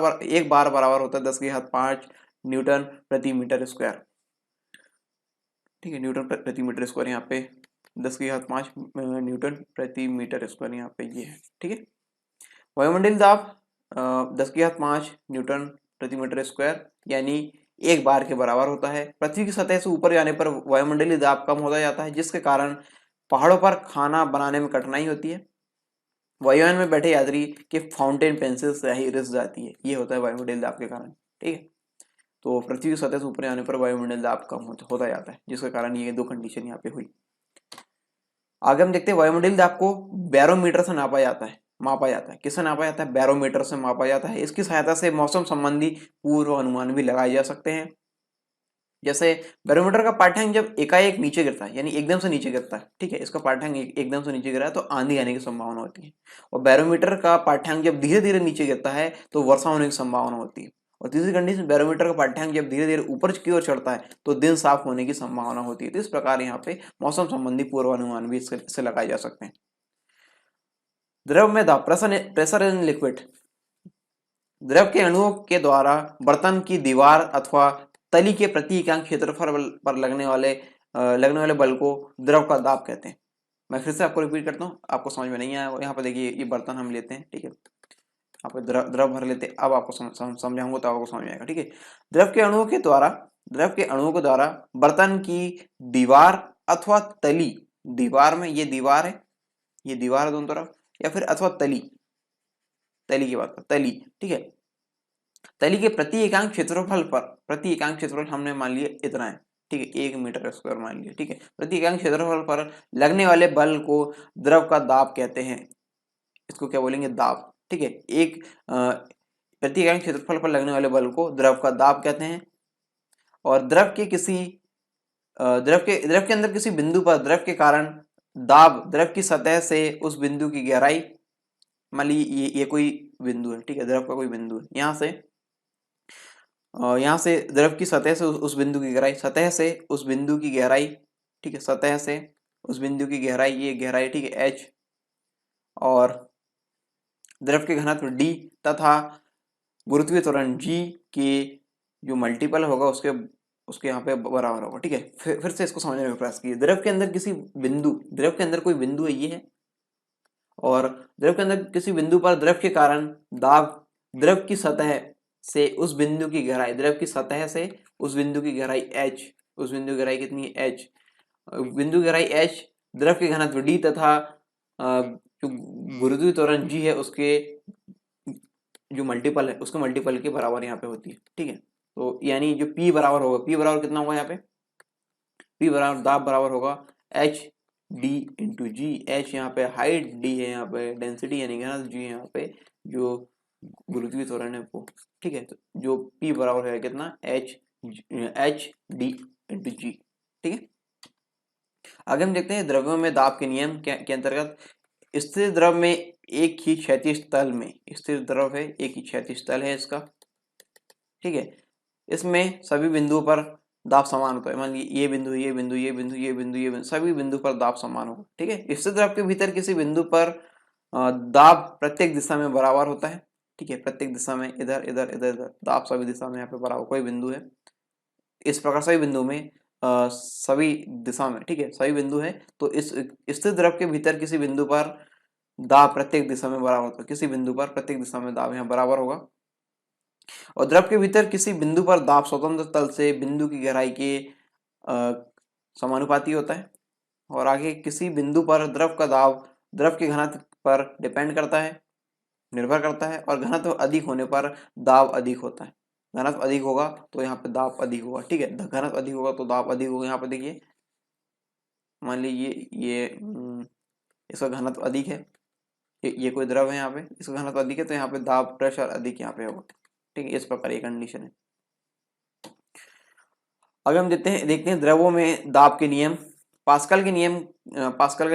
बराबर होता है 10⁵ न्यूटन प्रति मीटर स्क्वायर। ठीक है, न्यूटन प्रति मीटर स्क्वायर यहाँ पे 10⁵ न्यूटन प्रति मीटर स्क्वायर यहाँ पे ये है। ठीक है, वायुमंडलीय दाब 10⁵ न्यूटन प्रति मीटर स्क्वायर यानी एक बार के बराबर होता है। पृथ्वी की सतह से ऊपर जाने पर वायुमंडलीय दाब कम होता जाता है, जिसके कारण पहाड़ों पर खाना बनाने में कठिनाई होती है। वायुयान में बैठे यात्री के फाउंटेन पेन से स्याही रिस जाती है, ये होता है वायुमंडलीय दाब के कारण। ठीक है, तो पृथ्वी की सतह से ऊपर जाने पर वायुमंडलीय दाब कम होता जाता है, जिसके कारण ये दो कंडीशन यहाँ पे हुई। आगे हम देखते हैं वायुमंडलीय दाब को बैरोमीटर से मापा जाता है। किससे नापा जाता है, बैरोमीटर से मापा जाता है। इसकी सहायता से मौसम संबंधी पूर्व अनुमान भी लगाए जा सकते हैं। जैसे बैरोमीटर का पाठ्यांक जब एकाएक नीचे गिरता है, यानी एकदम से नीचे गिरता है। ठीक है, इसका पाठ्यांक एकदम से नीचे गिरा है तो आंधी आने की संभावना होती है। और बैरोमीटर का पाठ्यांक जब धीरे धीरे नीचे गिरता है तो वर्षा होने की संभावना होती है। और तीसरी कंडीशन, बैरोमीटर का पाठ्यांक जब धीरे धीरे ऊपर की ओर चढ़ता है तो दिन साफ होने की संभावना होती है। तो इस प्रकार यहाँ पे मौसम संबंधी पूर्वानुमान भी इससे लगाए जा सकते हैं। द्रव में दाब, प्रेशर इन लिक्विड। द्रव के अणुओं के द्वारा बर्तन की दीवार अथवा तली के प्रति एकांक क्षेत्रफल पर लगने वाले बल को द्रव का दाब कहते हैं। मैं फिर से आपको रिपीट करता हूँ, आपको समझ में नहीं आया। यहाँ पर देखिए, ये बर्तन हम लेते हैं। ठीक है, यहाँ पे द्रव भर लेते हैं। अब आपको समझाऊंगा तो आपको समझ में आएगा, ठीक है। द्रव के अणुओं के द्वारा बर्तन की दीवार अथवा तली, दीवार में ये दीवार है, ये दीवार है दोनों तरफ, या फिर अथवा तली, तली की बात कर, तली, ठीक है। तली के प्रति एकांक क्षेत्रफल पर, प्रति एकांक क्षेत्रफल हमने मान लिया इतना है, ठीक है, 1 मीटर स्क्वायर मान लिया, ठीक है। प्रति एकांक क्षेत्रफल पर लगने वाले बल को द्रव का दाब कहते हैं। इसको क्या बोलेंगे, दाब, ठीक है। प्रति एकांक क्षेत्रफल पर लगने वाले बल को द्रव का दाब कहते हैं। और द्रव के अंदर किसी बिंदु पर द्रव के कारण दाब द्रव की सतह से उस बिंदु की गहराई, मान लीजिए ये कोई बिंदु है, ठीक है, द्रव का कोई बिंदु है, यहाँ से द्रव की सतह से उस बिंदु की गहराई, सतह से उस बिंदु की गहराई, ठीक है, सतह से उस बिंदु की गहराई, ये गहराई, ठीक है, h, और द्रव के घनत्व d तथा गुरुत्वीय त्वरण g के जो मल्टीपल होगा उसके यहाँ पे बराबर होगा, ठीक है। फिर से इसको समझने का प्रयास कीजिए। द्रव के अंदर कोई बिंदु है, ये है, और द्रव के अंदर किसी बिंदु पर द्रव के कारण दाब द्रव की सतह से उस बिंदु की गहराई, द्रव की सतह से उस बिंदु की गहराई h, उस बिंदु की गहराई कितनी है, h, बिंदु की गहराई h, द्रव के घनत्व d तथा जो गुरुत्वीय त्वरण g है उसके जो मल्टीपल है उसके मल्टीपल के बराबर यहाँ पे होती है, ठीक है। तो यानी जो P बराबर होगा, P बराबर कितना होगा यहाँ पे, P बराबर दाब बराबर होगा h d इंटू जी। h यहाँ पे हाइट, d है यहाँ पे डेंसिटी यानी घनत्व, g यहाँ पे जो गुरुत्वीय त्वरण है वो, ठीक है। तो जो P बराबर है कितना, h d इंटू जी, ठीक है। आगे हम देखते हैं द्रव्यों में दाब के नियम के अंतर्गत, स्थिर द्रव में एक ही क्षैतिज तल में, स्थिर द्रव है, एक ही क्षैतिज तल है इसका, ठीक है। इसमें सभी बिंदुओं पर दाब समान होता है, मान लीजिए ये बिंदु, ये बिंदु, ये बिंदु, ये बिंदु, ये बिंदु, सभी बिंदु पर दाब समान होगा, ठीक है। स्थिर द्रव के भीतर किसी बिंदु पर दाब प्रत्येक दिशा में बराबर होता है, ठीक है, प्रत्येक दिशा में, इधर इधर इधर इधर दाब सभी दिशा में यहाँ पे बराबर, कोई बिंदु है इस प्रकार सभी बिंदु में सभी दिशा में, ठीक है, सभी बिंदु है। तो इस स्थिर द्रव के भीतर किसी बिंदु पर दाब प्रत्येक दिशा में बराबर होता है, किसी बिंदु पर प्रत्येक दिशा में दाब यहाँ बराबर होगा। और द्रव के भीतर किसी बिंदु पर दाब स्वतंत्र तल से बिंदु की गहराई के समानुपाती होता है। और आगे किसी बिंदु पर द्रव का दाब द्रव के घनत्व पर डिपेंड करता है, निर्भर करता है, और घनत्व अधिक होने पर दाब अधिक होता है। घनत्व अधिक होगा तो यहाँ पे दाब अधिक होगा, ठीक है, घनत्व अधिक होगा तो दाब अधिक होगा। यहाँ पे देखिए, मान लीजिए ये इसका घनत्व अधिक है, ये कोई द्रव है, यहाँ पे इसका घनत्व अधिक है तो यहाँ पे दाब प्रेशर अधिक यहाँ पे होगा, ठीक है, इस प्रकार ये कंडीशन है। अगर हम देखते हैं द्रवों में दाब के नियम, पास्कल का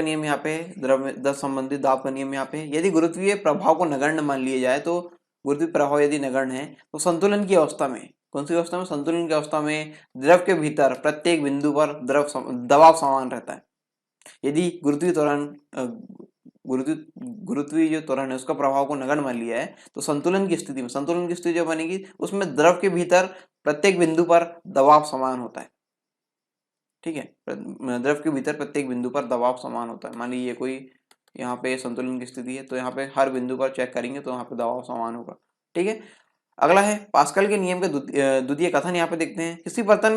नियम यहाँ पे है, द्रव में द्रव संबंधित दाब का नियम यहाँ पे है। यदि गुरुत्वीय प्रभाव को नगण्य मान लिया जाए, तो गुरुत्वीय प्रभाव यदि नगण्य है तो संतुलन की अवस्था में, कौन सी अवस्था में, संतुलन की अवस्था में द्रव के भीतर प्रत्येक बिंदु पर दबाव समान रहता है। यदि गुरुत्वीय जो त्वरण है उसका प्रभाव को नगण्य मान लिया है, तो संतुलन की स्थिति जो बनेगी उसमें द्रव के भीतर प्रत्येक बिंदु पर दबाव समान होता है, ठीक है, द्रव के भीतर प्रत्येक बिंदु पर दबाव समान होता है। मान लीजिए कोई यहाँ पे संतुलन की स्थिति है तो यहाँ पे हर बिंदु पर चेक करेंगे तो यहाँ पे दबाव समान होगा, ठीक है। अगला है पास्कल के नियम का द्वितीय कथन, यहाँ पे देखते हैं, किसी बर्तन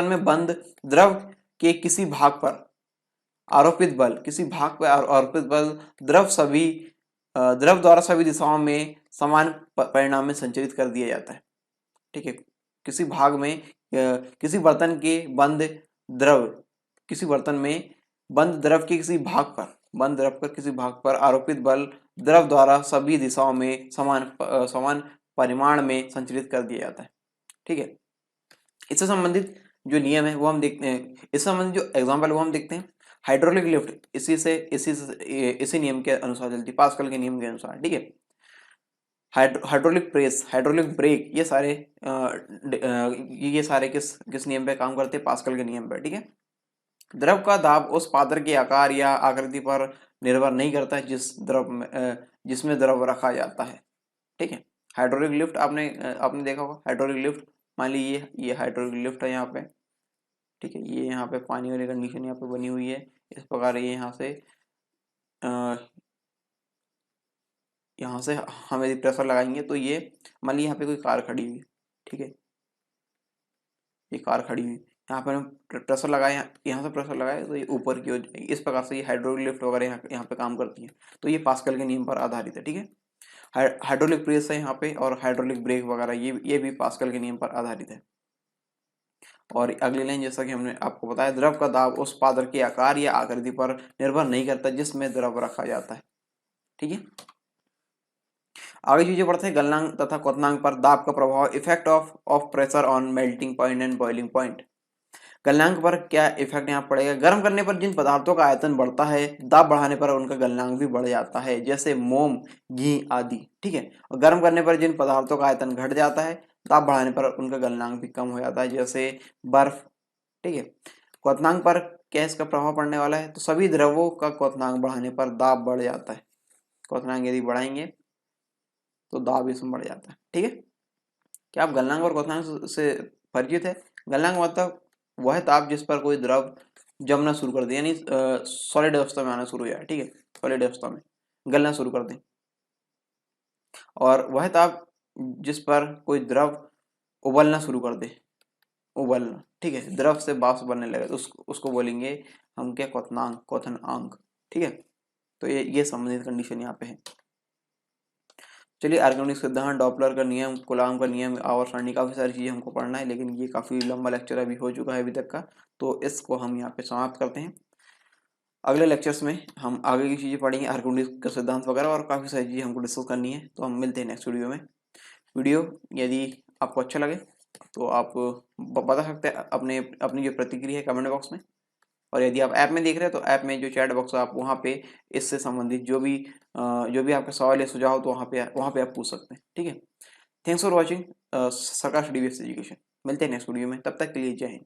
में बंद द्रव के किसी भाग पर आरोपित बल द्रव द्वारा सभी दिशाओं में समान परिणाम में संचरित कर दिया जाता है, ठीक है। किसी बर्तन में बंद द्रव के किसी भाग पर आरोपित बल द्रव द्वारा सभी दिशाओं में समान परिमाण में संचरित कर दिया जाता है, ठीक है। इससे संबंधित जो नियम है वो हम देखते हैं, इससे संबंधित जो एग्जाम्पल वो हम देखते हैं। हाइड्रोलिक लिफ्ट इसी नियम के अनुसार चलती, पास्कल के नियम के अनुसार, ठीक है। हाइड्रोलिक प्रेस, हाइड्रोलिक ब्रेक, ये सारे किस नियम पे काम करते हैं, पास्कल के नियम पे, ठीक है। द्रव का दाब उस पात्र के आकार या आकृति पर निर्भर नहीं करता है जिसमें द्रव रखा जाता है, ठीक है। हाइड्रोलिक लिफ्ट आपने देखा होगा, हाइड्रोलिक लिफ्ट, मान लीजिए ये हाइड्रोलिक लिफ्ट है यहाँ पे, ठीक है, ये यहाँ पे पानी वाली कंडीशन यहाँ पे बनी हुई है, इस प्रकार ये यहाँ से, मान लीजिए ये हाइड्रोलिक लिफ्ट है, यहाँ पे पानी वाली कंडीशन यहाँ पे बनी हुई है, इस प्रकार ये यहाँ से, मान लीजिए ये हाइड्रोलिक लिफ्ट है, यहाँ पे यहाँ से हम यदि प्रेशर लगाएंगे तो ये मान लीजिए यहाँ पे कोई कार खड़ी हुई है, ठीक है, ये कार खड़ी हुई, यहाँ पर हम प्रेशर लगाए, यहाँ से प्रेशर लगाए तो ये ऊपर की हो जाएगी। इस प्रकार से ये हाइड्रोलिक लिफ्ट वगैरह यहाँ पे काम करती है। तो ये पास्कल के नियम पर आधारित है, ठीक है। हाइड्रोलिक प्रेस है यहाँ पे, और हाइड्रोलिक ब्रेक वगैरह ये भी पास्कल के नियम पर आधारित है। और अगली लाइन, जैसा कि हमने आपको बताया, द्रव का दाब उस पात्र के आकार या आकृति पर निर्भर नहीं करता जिसमें द्रव रखा जाता है, ठीक है। आगे चीजें बढ़ते हैं, गलनांक तथा क्वथनांक पर दाब का प्रभाव, effect of pressure on melting point and boiling point. गलनांक पर क्या इफेक्ट यहाँ पड़ेगा? गर्म करने पर जिन पदार्थों का आयतन बढ़ता है, दाब बढ़ाने पर उनका गलनांक भी बढ़ जाता है, जैसे मोम, घी आदि, ठीक है। और गर्म करने पर जिन पदार्थों का आयतन घट जाता है, दाब बढ़ाने पर उनका गलनांक भी कम हो जाता है, जैसे बर्फ, ठीक है। क्वथनांक पर क्या इसका प्रभाव पड़ने वाला है? तो सभी द्रवों का क्वथनांक बढ़ाने पर दाब बढ़ जाता है। क्वथनांक यदि बढ़ाएंगे तो दाब इसमें बढ़ जाता है, ठीक है। क्या आप गलनांक और क्वथनांक से परिचित है? गलनांक मतलब वह ताप जिस पर कोई द्रव जमना शुरू कर दे, यानी सॉलिड अवस्था में आना शुरू हो जाए, ठीक है, सॉलिड अवस्था में गलना शुरू कर दे। और वह ताप जिस पर कोई द्रव उबलना शुरू कर दे, उबलना, ठीक है, द्रव से वाष्प बनने लगे, तो उसको बोलेंगे हम क्या? क्वथनांक, क्वथनांक, ठीक है। तो ये संबंधित कंडीशन यहाँ पे है। चलिए, आर्गेनिक सिद्धांत, डॉपलर का नियम, कूलॉम का नियम, आवर्त सारणी, काफ़ी सारी चीज़ें हमको पढ़ना है, लेकिन ये काफ़ी लंबा लेक्चर अभी हो चुका है अभी तक का, तो इसको हम यहाँ पे समाप्त करते हैं। अगले लेक्चर्स में हम आगे की चीज़ें पढ़ेंगे, आर्गेनिक का सिद्धांत वगैरह, और काफ़ी सारी चीज़ें हमको डिस्कस करनी है। तो हम मिलते हैं नेक्स्ट वीडियो में। वीडियो यदि आपको अच्छा लगे तो आप बता सकते हैं अपनी जो प्रतिक्रिया है कमेंट बॉक्स में। और यदि आप ऐप में देख रहे हैं तो ऐप में जो चैट बॉक्स है, आप वहाँ पे इससे संबंधित जो भी आपके सवाल या सुझाव, तो वहाँ पे आप पूछ सकते हैं, ठीक है। थैंक्स फॉर वॉचिंग सरकार डीवीएस एजुकेशन। मिलते हैं नेक्स्ट वीडियो में, तब तक के लिए जय हिंद।